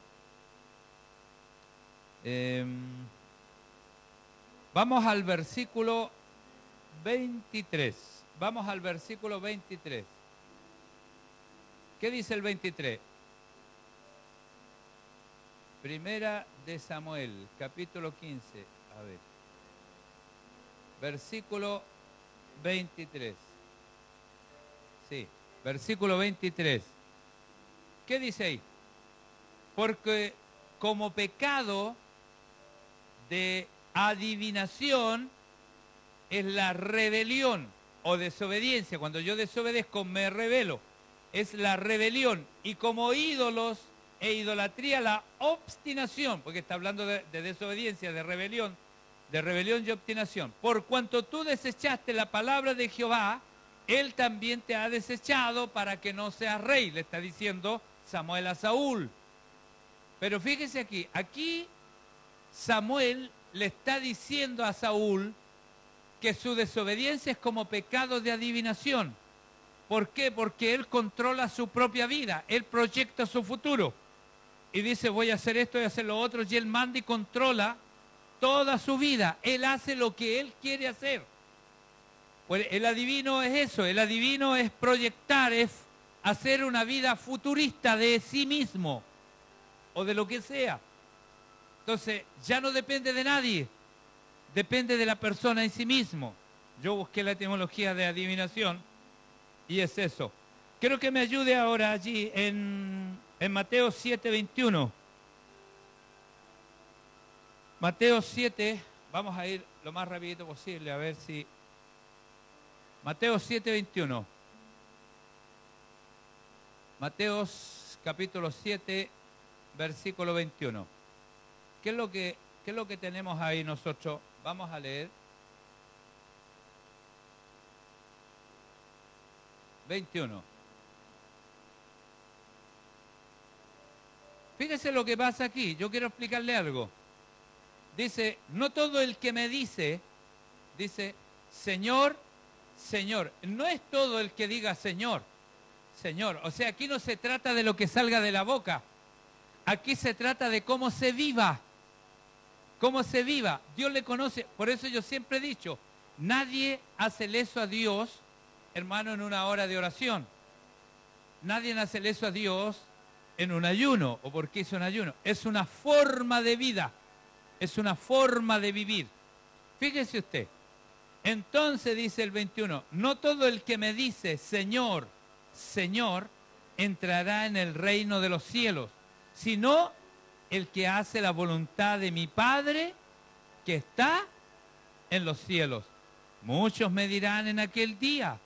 Vamos al versículo 23. Vamos al versículo 23. ¿Qué dice el 23? Primera de Samuel, capítulo 15. A ver. Versículo 23. Sí, versículo 23. ¿Qué dice ahí? Porque como pecado de adivinación es la rebelión o desobediencia. Cuando yo desobedezco me rebelo. Es la rebelión. Y como ídolos e idolatría la obstinación, porque está hablando de desobediencia, de rebelión y obstinación. Por cuanto tú desechaste la palabra de Jehová, Él también te ha desechado para que no seas rey, le está diciendo Samuel a Saúl. Pero fíjese aquí Samuel le está diciendo a Saúl que su desobediencia es como pecado de adivinación. ¿Por qué? Porque él controla su propia vida, él proyecta su futuro. Y dice, voy a hacer esto y hacer lo otro, y él manda y controla toda su vida. Él hace lo que él quiere hacer. Pues el adivino es eso, el adivino es proyectar, es hacer una vida futurista de sí mismo, o de lo que sea. Entonces, ya no depende de nadie, depende de la persona en sí mismo. Yo busqué la etimología de adivinación, y es eso. Quiero que me ayude ahora allí en Mateo 7:21. Mateo 7, vamos a ir lo más rapidito posible, a ver si... Mateo 7:21. Mateo capítulo 7, versículo 21. ¿Qué es lo que tenemos ahí nosotros? Vamos a leer. 21. Fíjese lo que pasa aquí. Yo quiero explicarle algo. Dice, no todo el que me dice, Señor, Señor. No es todo el que diga Señor, Señor. O sea, aquí no se trata de lo que salga de la boca. Aquí se trata de cómo se viva. Cómo se viva. Dios le conoce. Por eso yo siempre he dicho, nadie hace leso a Dios, hermano, en una hora de oración. Nadie hace leso a Dios en un ayuno, o porque hizo un ayuno. Es una forma de vida, es una forma de vivir. Fíjese usted. Entonces dice el 21, no todo el que me dice Señor, Señor, entrará en el reino de los cielos, sino el que hace la voluntad de mi Padre que está en los cielos. Muchos me dirán en aquel día,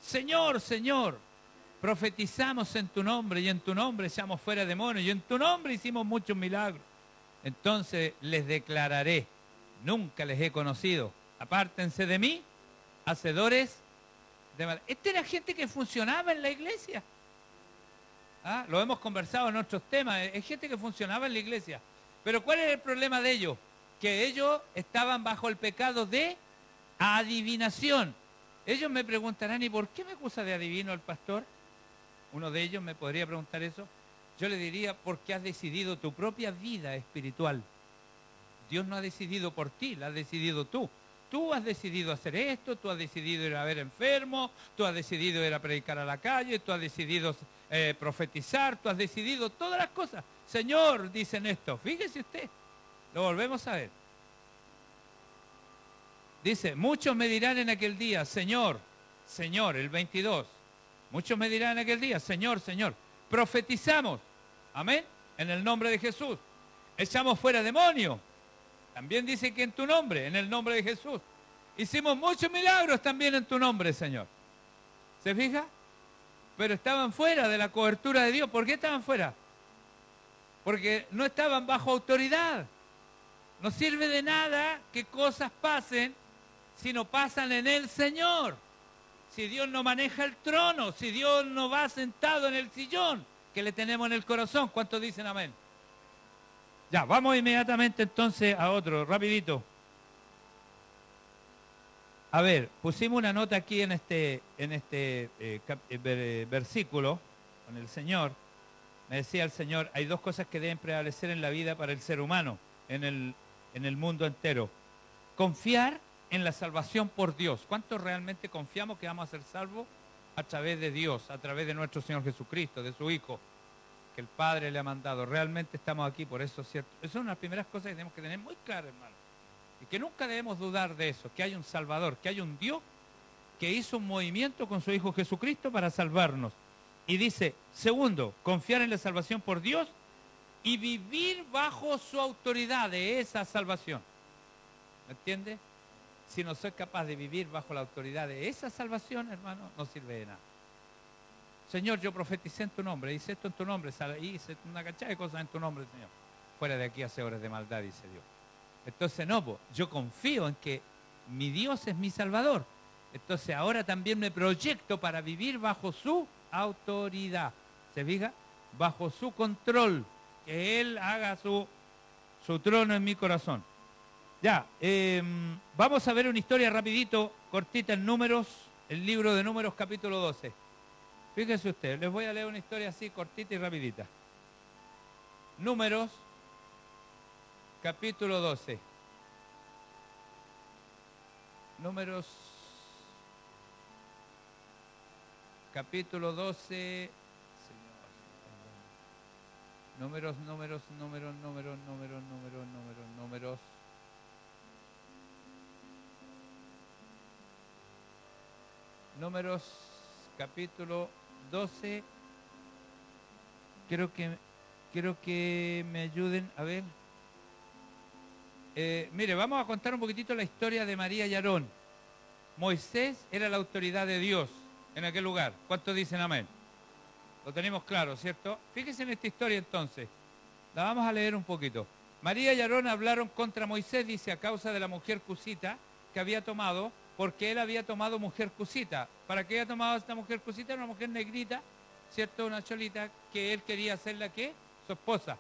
Señor, Señor, profetizamos en tu nombre, y en tu nombre echamos fuera demonios, y en tu nombre hicimos muchos milagros. Entonces les declararé, nunca les he conocido, apártense de mí, hacedores de maldad. Esta era gente que funcionaba en la iglesia. ¿Ah? Lo hemos conversado en otros temas, es gente que funcionaba en la iglesia. Pero ¿cuál era el problema de ellos? Que ellos estaban bajo el pecado de adivinación. Ellos me preguntarán, ¿y por qué me acusa de adivino el pastor? Uno de ellos me podría preguntar eso. Yo le diría, porque has decidido tu propia vida espiritual. Dios no ha decidido por ti, la has decidido tú. Tú has decidido hacer esto, tú has decidido ir a ver enfermos, tú has decidido ir a predicar a la calle, tú has decidido profetizar, tú has decidido todas las cosas. Señor, dicen esto, fíjese usted, lo volvemos a ver. Dice, muchos me dirán en aquel día, Señor, Señor, el 22. Muchos me dirán en aquel día, Señor, Señor, profetizamos, amén, en el nombre de Jesús. Echamos fuera demonios. También dice que en tu nombre, en el nombre de Jesús. Hicimos muchos milagros también en tu nombre, Señor. ¿Se fija? Pero estaban fuera de la cobertura de Dios. ¿Por qué estaban fuera? Porque no estaban bajo autoridad. No sirve de nada que cosas pasen si no pasan en el Señor. Si Dios no maneja el trono, si Dios no va sentado en el sillón que le tenemos en el corazón. ¿Cuántos dicen amén? Ya, vamos inmediatamente entonces a otro, rapidito. A ver, pusimos una nota aquí en este versículo con el Señor. Me decía el Señor, hay dos cosas que deben prevalecer en la vida para el ser humano, en el mundo entero. Confiar en la salvación por Dios. ¿Cuántos realmente confiamos que vamos a ser salvos? A través de Dios, a través de nuestro Señor Jesucristo, de su Hijo, que el Padre le ha mandado. Realmente estamos aquí por eso, ¿cierto? Esa es una de las primeras cosas que tenemos que tener muy claras, hermano. Y que nunca debemos dudar de eso, que hay un Salvador, que hay un Dios que hizo un movimiento con su Hijo Jesucristo para salvarnos. Y dice, segundo, confiar en la salvación por Dios y vivir bajo su autoridad de esa salvación. ¿Me entiende? Si no soy capaz de vivir bajo la autoridad de esa salvación, hermano, no sirve de nada. Señor, yo profeticé en tu nombre, hice esto en tu nombre, hice una cachada de cosas en tu nombre, Señor. Fuera de aquí hace horas de maldad, dice Dios. Entonces no, yo confío en que mi Dios es mi Salvador. Entonces ahora también me proyecto para vivir bajo su autoridad. ¿Se fija? Bajo su control. Que Él haga su trono en mi corazón. Ya, vamos a ver una historia rapidito, cortita en Números, el libro de Números capítulo 12. Fíjese usted, les voy a leer una historia así, cortita y rapidita. Números, capítulo 12. Números, capítulo 12. Señor. Números. Números, capítulo 12. Quiero que me ayuden, a ver. Mire, vamos a contar un poquitito la historia de María y Aarón. Moisés era la autoridad de Dios en aquel lugar. ¿Cuántos dicen amén? Lo tenemos claro, ¿cierto? Fíjense en esta historia entonces. La vamos a leer un poquito. María y Aarón hablaron contra Moisés, dice, a causa de la mujer cusita que había tomado, porque él había tomado mujer cusita. ¿Para qué había tomado esta mujer cusita? Una mujer negrita, ¿cierto? Una cholita que él quería hacerla, ¿qué? Su esposa.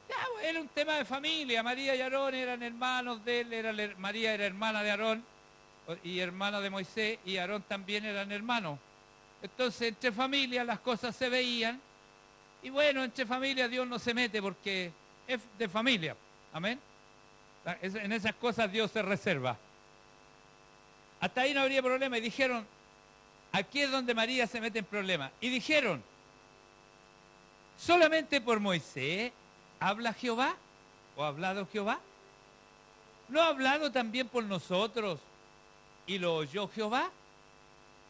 Ya, era un tema de familia. María y Aarón eran hermanos de él. María era hermana de Aarón y hermana de Moisés, y Aarón también eran hermanos. Entonces, entre familias las cosas se veían. Y bueno, entre familias Dios no se mete porque es de familia. Amén. En esas cosas Dios se reserva. Hasta ahí no habría problema. Y dijeron, aquí es donde María se mete en problemas. Y dijeron, solamente por Moisés habla Jehová, o ha hablado Jehová. ¿No ha hablado también por nosotros y lo oyó Jehová?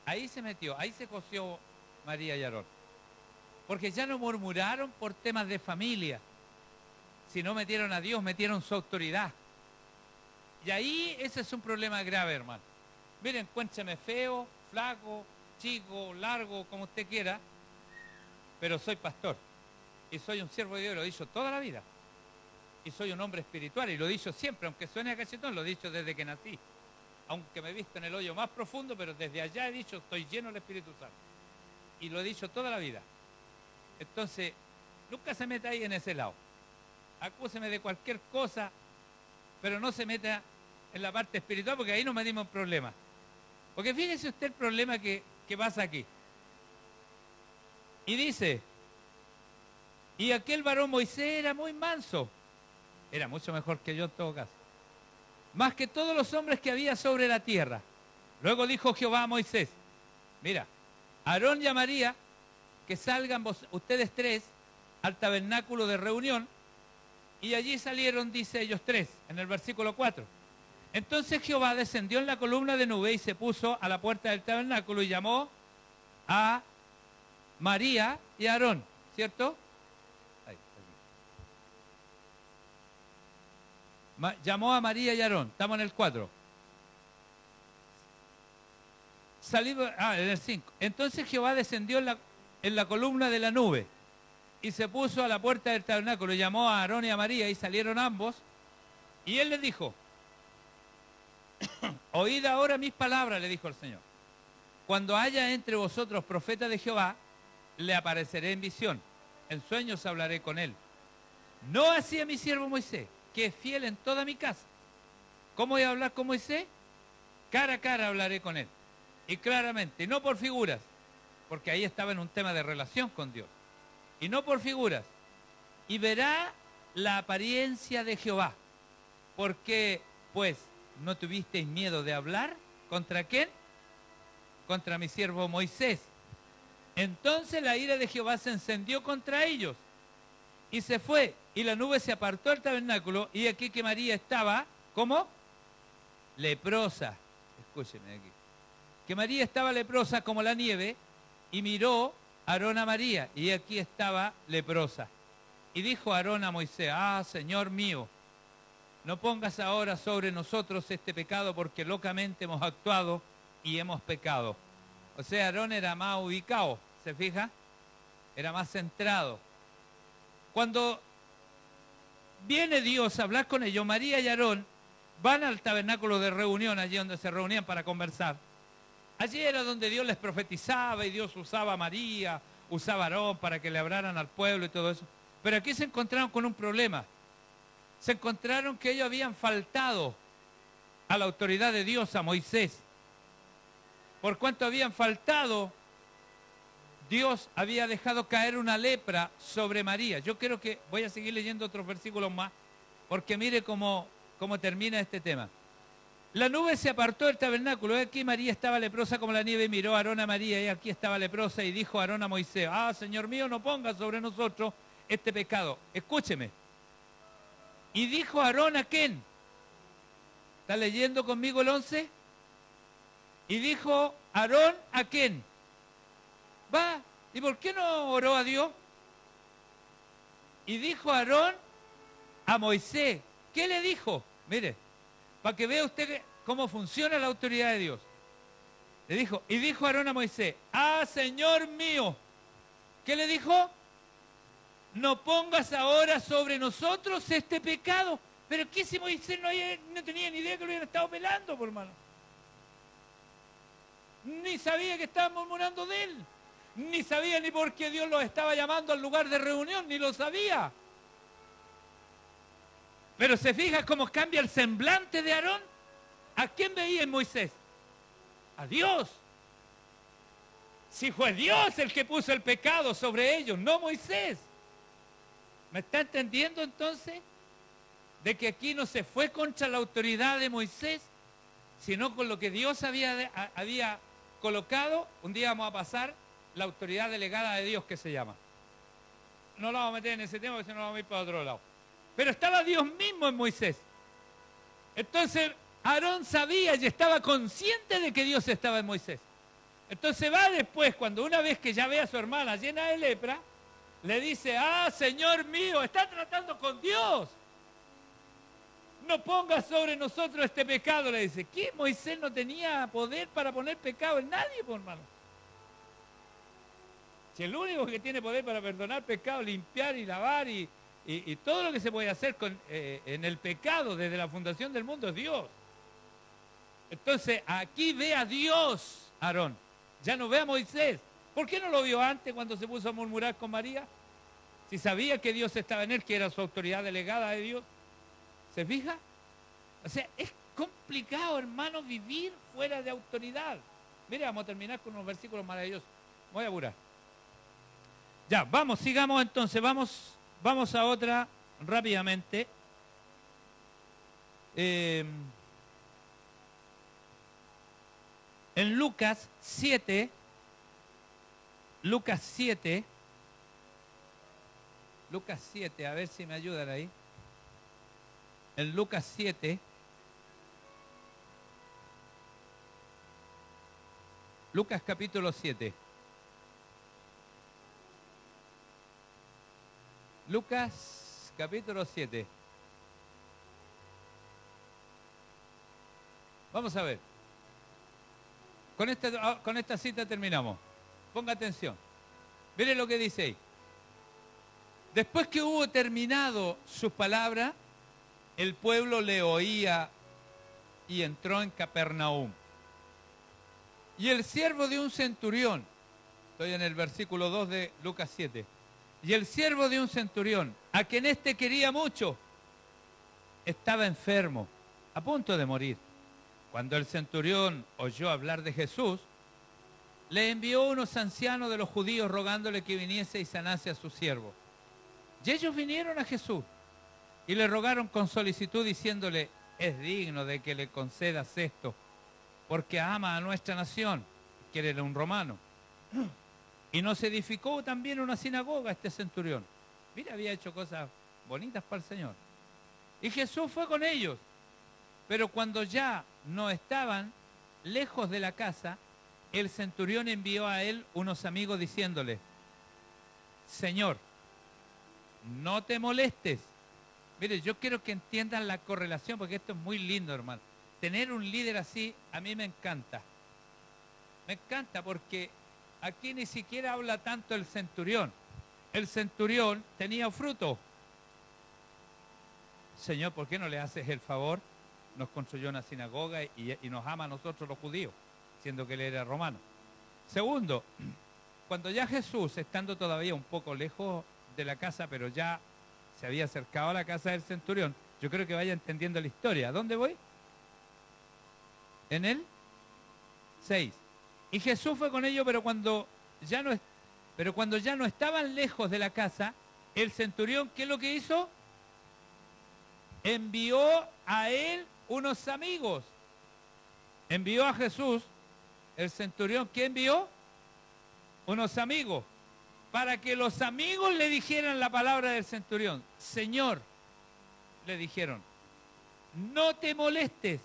Ahí se metió, ahí se coció María y Aarón. Porque ya no murmuraron por temas de familia, sino metieron a Dios, metieron su autoridad. Y ahí ese es un problema grave, hermano. Miren, encuéntrame feo, flaco, chico, largo, como usted quiera, pero soy pastor. Y soy un siervo de Dios, lo he dicho toda la vida. y soy un hombre espiritual, y lo he dicho siempre, aunque suene a cachetón, lo he dicho desde que nací. Aunque me he visto en el hoyo más profundo, pero desde allá he dicho, estoy lleno del Espíritu Santo. Y lo he dicho toda la vida. Entonces, nunca se meta ahí en ese lado. Acúseme de cualquier cosa, pero no se meta en la parte espiritual, porque ahí nos metimos en problemas. Porque fíjese usted el problema que pasa aquí. Y dice, y aquel varón Moisés era muy manso. Era mucho mejor que yo en todo caso. Más que todos los hombres que había sobre la tierra. Luego dijo Jehová a Moisés, mira, Aarón y a María, que salgan ustedes tres al tabernáculo de reunión, y allí salieron, dice ellos tres, en el versículo 4. Entonces Jehová descendió en la columna de nube y se puso a la puerta del tabernáculo y llamó a María y a Aarón, ¿cierto? Llamó a María y a Aarón, estamos en el 4. Salimos, en el 5. Entonces Jehová descendió en la columna de la nube y se puso a la puerta del tabernáculo y llamó a Aarón y a María y salieron ambos. Y él les dijo, oíd ahora mis palabras, le dijo el Señor. Cuando haya entre vosotros profeta de Jehová, le apareceré en visión. En sueños hablaré con él. No así a mi siervo Moisés, que es fiel en toda mi casa. ¿Cómo voy a hablar con Moisés? Cara a cara hablaré con él. Y claramente, no por figuras, porque ahí estaba en un tema de relación con Dios. Y no por figuras. Y verá la apariencia de Jehová. Porque, pues, ¿no tuvisteis miedo de hablar? ¿Contra quién? Contra mi siervo Moisés. Entonces la ira de Jehová se encendió contra ellos. Y se fue, y la nube se apartó del tabernáculo, y aquí que María estaba, ¿cómo? Leprosa. Escúcheme aquí. Que María estaba leprosa como la nieve, y miró Aarón a María, y aquí estaba leprosa. Y dijo Aarón a Moisés, Señor mío, no pongas ahora sobre nosotros este pecado, porque locamente hemos actuado y hemos pecado. O sea, Aarón era más ubicado, ¿se fija? Era más centrado. Cuando viene Dios a hablar con ellos, María y Aarón van al tabernáculo de reunión, allí donde se reunían para conversar. Allí era donde Dios les profetizaba y Dios usaba a María, usaba a Aarón para que le hablaran al pueblo y todo eso. Pero aquí se encontraron con un problema. Se encontraron que ellos habían faltado a la autoridad de Dios, a Moisés. Por cuanto habían faltado, Dios había dejado caer una lepra sobre María. Yo creo que voy a seguir leyendo otros versículos más, porque mire cómo termina este tema. La nube se apartó del tabernáculo, y aquí María estaba leprosa como la nieve, y miró a Aarón a María, y aquí estaba leprosa, y dijo Aarón a Moisés, Señor mío, no ponga sobre nosotros este pecado. Escúcheme. Y dijo Aarón a quién. ¿Está leyendo conmigo el 11? Y dijo Aarón a quién. ¿Y por qué no oró a Dios? Y dijo Aarón a Moisés. ¿Qué le dijo? Mire, para que vea usted cómo funciona la autoridad de Dios. Le dijo, y dijo Aarón a Moisés, Señor mío. ¿Qué le dijo? No pongas ahora sobre nosotros este pecado. Pero ¿qué si Moisés no tenía ni idea que lo hubieran estado pelando, por hermano? Ni sabía que estaban murmurando de él. Ni sabía ni por qué Dios los estaba llamando al lugar de reunión, ni lo sabía. Pero se fija cómo cambia el semblante de Aarón. ¿A quién veía en Moisés? A Dios. Si fue Dios el que puso el pecado sobre ellos, no Moisés. ¿Me está entendiendo entonces? De que aquí no se fue contra la autoridad de Moisés, sino con lo que Dios había colocado. Un día vamos a pasar la autoridad delegada de Dios, que se llama. No la vamos a meter en ese tema, porque si no vamos a ir para otro lado. Pero estaba Dios mismo en Moisés. Entonces Aarón sabía y estaba consciente de que Dios estaba en Moisés. Entonces va después, cuando una vez que ya ve a su hermana llena de lepra, le dice, Señor mío, está tratando con Dios. No pongas sobre nosotros este pecado, le dice. ¿Qué? Moisés no tenía poder para poner pecado en nadie, por hermano. Si el único que tiene poder para perdonar pecado, limpiar y lavar y Y todo lo que se puede hacer en el pecado desde la fundación del mundo es Dios. Entonces, aquí ve a Dios, Aarón. Ya no ve a Moisés. ¿Por qué no lo vio antes cuando se puso a murmurar con María? Si sabía que Dios estaba en él, que era su autoridad delegada de Dios. ¿Se fija? O sea, es complicado, hermano, vivir fuera de autoridad. Mire, vamos a terminar con unos versículos maravillosos. Voy a apurar. Ya, vamos, sigamos entonces. Vamos a otra rápidamente. En Lucas 7, Lucas 7, a ver si me ayudan ahí. En Lucas 7, Lucas capítulo 7. Lucas capítulo 7. Vamos a ver. Con esta cita terminamos. Ponga atención. Mire lo que dice ahí. Después que hubo terminado sus palabras, el pueblo le oía y entró en Capernaum. Y el siervo de un centurión, estoy en el versículo 2 de Lucas 7, y el siervo de un centurión, a quien éste quería mucho, estaba enfermo, a punto de morir. Cuando el centurión oyó hablar de Jesús, le envió unos ancianos de los judíos rogándole que viniese y sanase a su siervo. Y ellos vinieron a Jesús y le rogaron con solicitud diciéndole, es digno de que le concedas esto, porque ama a nuestra nación, que era un romano. Y nos edificó también una sinagoga este centurión. Mira, había hecho cosas bonitas para el Señor. Y Jesús fue con ellos. Pero cuando ya no estaban lejos de la casa, el centurión envió a él unos amigos diciéndole, Señor, no te molestes. Mire, yo quiero que entiendan la correlación, porque esto es muy lindo, hermano. Tener un líder así, a mí me encanta. Me encanta porque aquí ni siquiera habla tanto el centurión. El centurión tenía fruto. Señor, ¿por qué no le haces el favor? Nos construyó una sinagoga y nos ama a nosotros los judíos, siendo que él era romano. Segundo, cuando ya Jesús, estando todavía un poco lejos de la casa, pero ya se había acercado a la casa del centurión, yo creo que vaya entendiendo la historia. ¿A dónde voy? En el 6. Y Jesús fue con ellos, pero cuando ya no estaban lejos de la casa, el centurión, ¿qué es lo que hizo? Envió a él unos amigos. Envió a Jesús, el centurión, ¿qué envió? Unos amigos, para que los amigos le dijeran la palabra del centurión. Señor, le dijeron, no te molestes,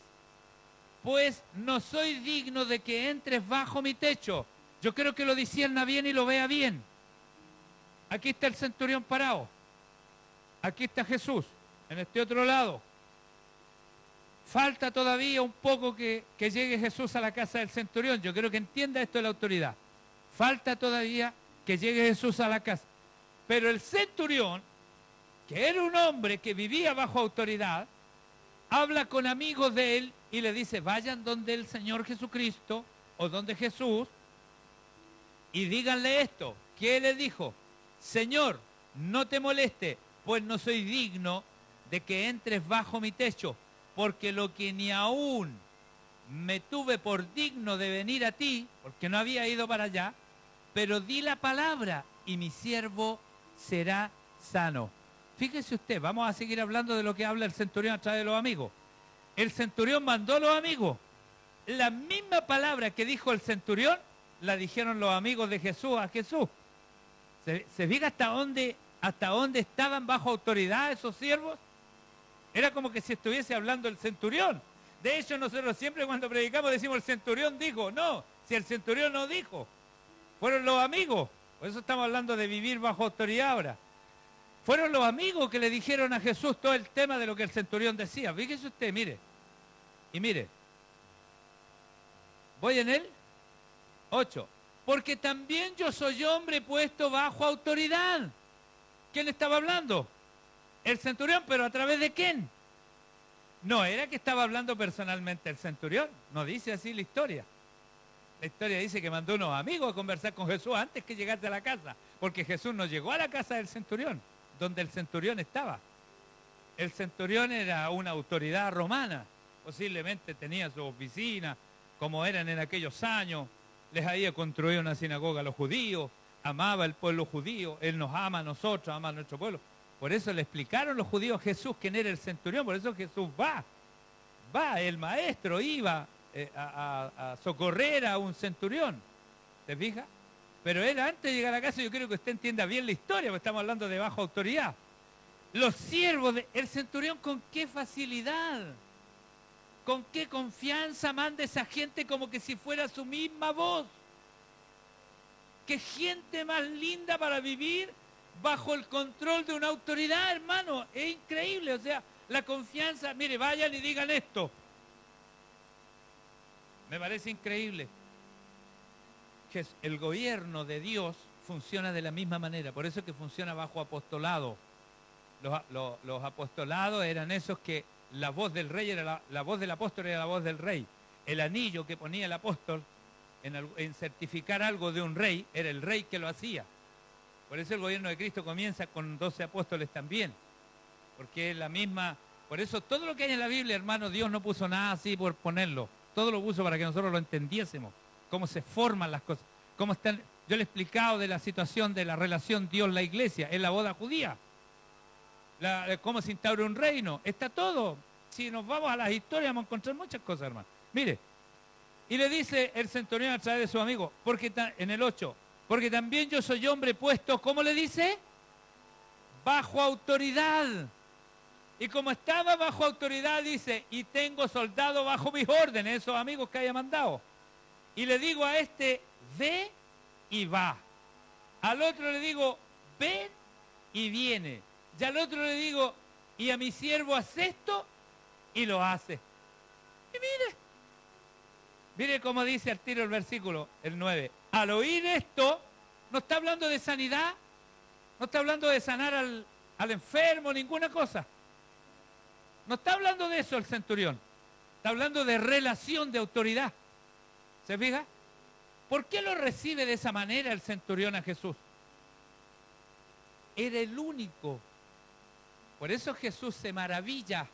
pues no soy digno de que entres bajo mi techo. Yo creo que lo discierna bien y lo vea bien. Aquí está el centurión parado. Aquí está Jesús, en este otro lado. Falta todavía un poco que llegue Jesús a la casa del centurión. Yo creo que entienda esto de la autoridad. Falta todavía que llegue Jesús a la casa. Pero el centurión, que era un hombre que vivía bajo autoridad, habla con amigos de él y le dice, vayan donde el Señor Jesucristo o donde Jesús y díganle esto. ¿Qué le dijo? Señor, no te moleste, pues no soy digno de que entres bajo mi techo, porque lo que ni aún me tuve por digno de venir a ti, porque no había ido para allá, pero di la palabra y mi siervo será sano. Fíjese usted, vamos a seguir hablando de lo que habla el centurión a través de los amigos. El centurión mandó a los amigos. La misma palabra que dijo el centurión, la dijeron los amigos de Jesús a Jesús. ¿Se fija hasta dónde estaban bajo autoridad esos siervos? Era como que si estuviese hablando el centurión. De hecho, nosotros siempre cuando predicamos decimos el centurión dijo. No, si el centurión no dijo. Fueron los amigos. Por eso estamos hablando de vivir bajo autoridad ahora. Fueron los amigos que le dijeron a Jesús todo el tema de lo que el centurión decía. Fíjese usted, mire. Y mire. Voy en el 8. Porque también yo soy hombre puesto bajo autoridad. ¿Quién estaba hablando? El centurión, pero ¿a través de quién? No era que estaba hablando personalmente el centurión, no dice así la historia. La historia dice que mandó unos amigos a conversar con Jesús antes que llegase a la casa, porque Jesús no llegó a la casa del centurión, donde el centurión estaba. El centurión era una autoridad romana, posiblemente tenía su oficina, como eran en aquellos años, les había construido una sinagoga a los judíos, amaba el pueblo judío, Él nos ama a nosotros, ama a nuestro pueblo. Por eso le explicaron los judíos a Jesús quién era el centurión, por eso Jesús va, el maestro iba a socorrer a un centurión, ¿te fijas? Pero él antes de llegar a casa, yo creo que usted entienda bien la historia, porque estamos hablando de baja autoridad. Los siervos del centurión, ¿con qué facilidad? ¿Con qué confianza manda esa gente como que si fuera su misma voz? ¿Qué gente más linda para vivir bajo el control de una autoridad, hermano? Es increíble, o sea, la confianza. Mire, vayan y digan esto. Me parece increíble que el gobierno de Dios funciona de la misma manera, por eso es que funciona bajo apostolado. Los apostolados eran esos que la voz del rey era la voz del apóstol era la voz del rey. El anillo que ponía el apóstol en certificar algo de un rey, era el rey que lo hacía. Por eso el gobierno de Cristo comienza con 12 apóstoles también, porque es la misma. Por eso todo lo que hay en la Biblia, hermano, Dios no puso nada así por ponerlo. Todo lo puso para que nosotros lo entendiésemos, cómo se forman las cosas, cómo están. Yo le he explicado de la situación de la relación Dios-la iglesia, en la boda judía. Cómo se instaura un reino, está todo. Si nos vamos a las historias vamos a encontrar muchas cosas, hermano. Mire, y le dice el centurión a través de su amigo, en el 8, porque también yo soy hombre puesto, ¿cómo le dice? Bajo autoridad. Y como estaba bajo autoridad, dice, y tengo soldado bajo mis órdenes, esos amigos que haya mandado. Y le digo a este, ve y va. Al otro le digo, ven y viene. Y al otro le digo, y a mi siervo hace esto, y lo hace. Y mire cómo dice al tiro el versículo, el 9. Al oír esto, no está hablando de sanidad, no está hablando de sanar al enfermo, ninguna cosa. No está hablando de eso el centurión. Está hablando de relación de autoridad. ¿Se fija? ¿Por qué lo recibe de esa manera el centurión a Jesús? Era el único. Por eso Jesús se maravilla,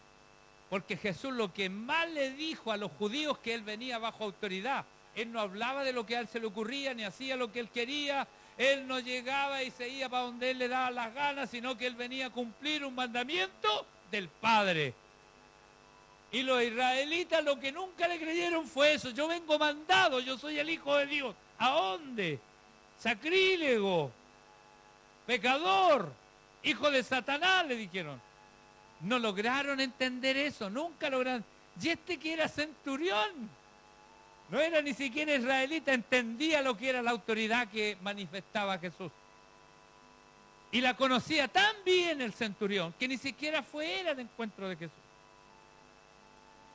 porque Jesús lo que más le dijo a los judíos que él venía bajo autoridad. Él no hablaba de lo que a él se le ocurría, ni hacía lo que él quería. Él no llegaba y se iba para donde él le daba las ganas, sino que él venía a cumplir un mandamiento del Padre. Y los israelitas lo que nunca le creyeron fue eso. Yo vengo mandado, yo soy el Hijo de Dios. ¿A dónde? Sacrílego, pecador, hijo de Satanás, le dijeron. No lograron entender eso, nunca lograron. Y este que era centurión, no era ni siquiera israelita, entendía lo que era la autoridad que manifestaba Jesús. Y la conocía tan bien el centurión, que ni siquiera fue él al encuentro de Jesús.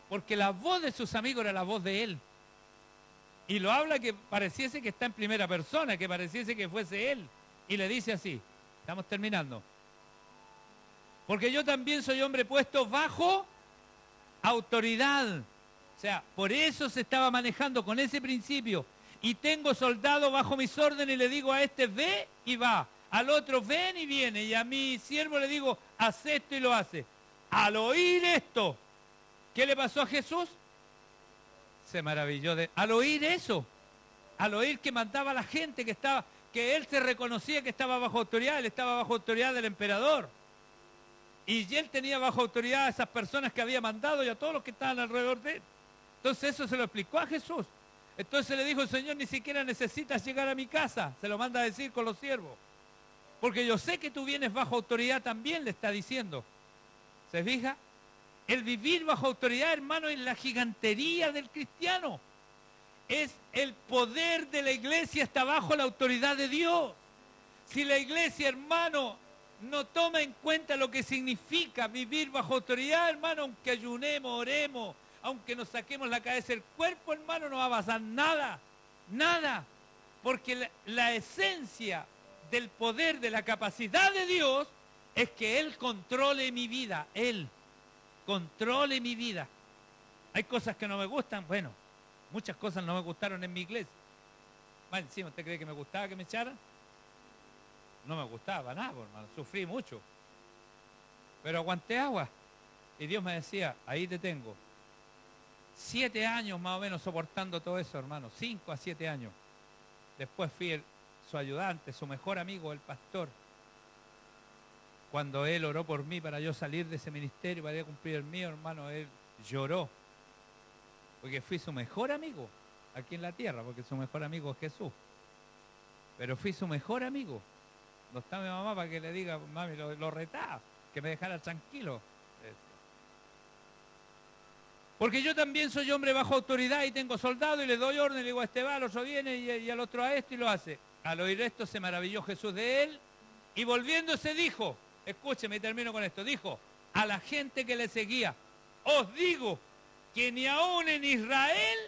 Porque la voz de sus amigos era la voz de él. Y lo habla que pareciese que está en primera persona, que pareciese que fuese él. Y le dice así, estamos terminando. Porque yo también soy hombre puesto bajo autoridad. O sea, por eso se estaba manejando con ese principio. Y tengo soldado bajo mis órdenes y le digo a este, ve y va. Al otro, ven y viene. Y a mi siervo le digo, haz esto y lo hace. Al oír esto, ¿qué le pasó a Jesús? Se maravilló al oír eso. Al oír que mandaba a la gente que él se reconocía que estaba bajo autoridad. Él estaba bajo autoridad del emperador. Y él tenía bajo autoridad a esas personas que había mandado y a todos los que estaban alrededor de él. Entonces eso se lo explicó a Jesús. Entonces le dijo el Señor, ni siquiera necesitas llegar a mi casa. Se lo manda a decir con los siervos. Porque yo sé que tú vienes bajo autoridad también, le está diciendo. ¿Se fija? El vivir bajo autoridad, hermano, es la gigantería del cristiano. Es el poder de la iglesia, está bajo la autoridad de Dios. Si la iglesia, hermano, no toma en cuenta lo que significa vivir bajo autoridad, hermano, aunque ayunemos, oremos, aunque nos saquemos la cabeza del cuerpo, hermano, no va a pasar nada, nada. Porque la esencia del poder, de la capacidad de Dios, es que Él controle mi vida, Él controle mi vida. Hay cosas que no me gustan, bueno, muchas cosas no me gustaron en mi iglesia. Más encima, ¿usted cree que me gustaba que me echaran? No me gustaba nada, hermano, sufrí mucho. Pero aguanté agua. Y Dios me decía, ahí te tengo. 7 años más o menos soportando todo eso, hermano. 5 a 7 años. Después fui su ayudante, su mejor amigo, el pastor. Cuando él oró por mí para yo salir de ese ministerio, para ir a cumplir el mío, hermano, él lloró. Porque fui su mejor amigo aquí en la tierra, porque su mejor amigo es Jesús. Pero fui su mejor amigo. No está mi mamá para que le diga, mami, lo retaba, que me dejara tranquilo. Porque yo también soy hombre bajo autoridad y tengo soldado y le doy orden, le digo a este va, al otro viene y al otro a esto y lo hace. Al oír esto se maravilló Jesús de él y volviéndose dijo, escúcheme y termino con esto, dijo a la gente que le seguía, os digo que ni aún en Israel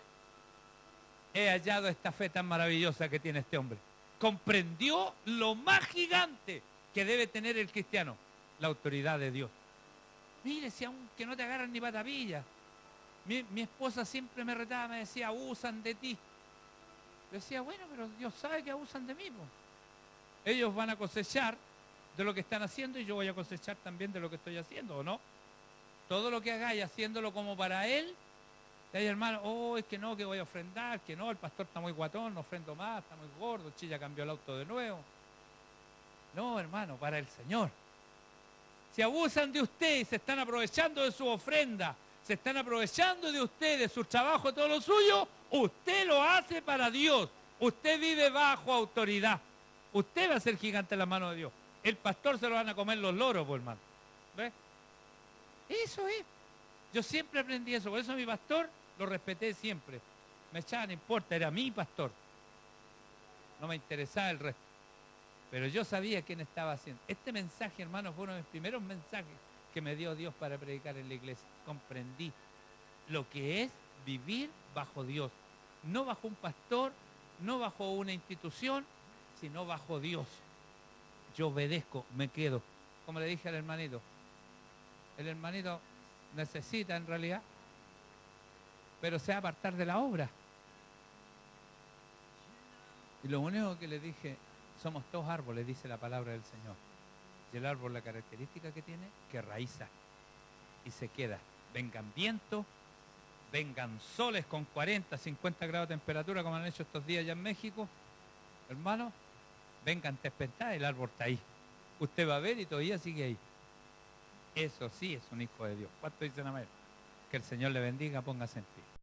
he hallado esta fe tan maravillosa que tiene este hombre. Comprendió lo más gigante que debe tener el cristiano, la autoridad de Dios. Mire, si aunque no te agarran ni patapilla. Mi esposa siempre me retaba, me decía, abusan de ti. Yo decía, bueno, pero Dios sabe que abusan de mí. Ellos van a cosechar de lo que están haciendo y yo voy a cosechar también de lo que estoy haciendo, ¿o no? Todo lo que hagáis haciéndolo como para Él, te hay hermano, oh, es que no, que voy a ofrendar, que no, el pastor está muy guatón, no ofrendo más, está muy gordo, Chilla cambió el auto de nuevo. No, hermano, para el Señor. Si abusan de usted y se están aprovechando de su ofrenda, se están aprovechando de usted, de su trabajo, todo lo suyo, usted lo hace para Dios. Usted vive bajo autoridad. Usted va a ser gigante en la mano de Dios. El pastor se lo van a comer los loros, pues, hermano. ¿Ves? Eso es. Yo siempre aprendí eso. Por eso a mi pastor lo respeté siempre. Me echaba, no importa, era mi pastor. No me interesaba el resto. Pero yo sabía quién estaba haciendo. Este mensaje, hermano, fue uno de mis primeros mensajes que me dio Dios para predicar en la iglesia. Comprendí lo que es vivir bajo Dios. No bajo un pastor, no bajo una institución, sino bajo Dios. Yo obedezco, me quedo. Como le dije al hermanito, el hermanito necesita en realidad, pero se va a apartar de la obra. Y lo único que le dije, somos todos árboles, dice la palabra del Señor. Y el árbol, la característica que tiene, que raíza y se queda. Vengan vientos, vengan soles con 40, 50 grados de temperatura, como han hecho estos días allá en México. Hermano, vengan tempestades, el árbol está ahí. Usted va a ver y todavía sigue ahí. Eso sí es un hijo de Dios. ¿Cuánto dicen amén? Que el Señor le bendiga, póngase en pie.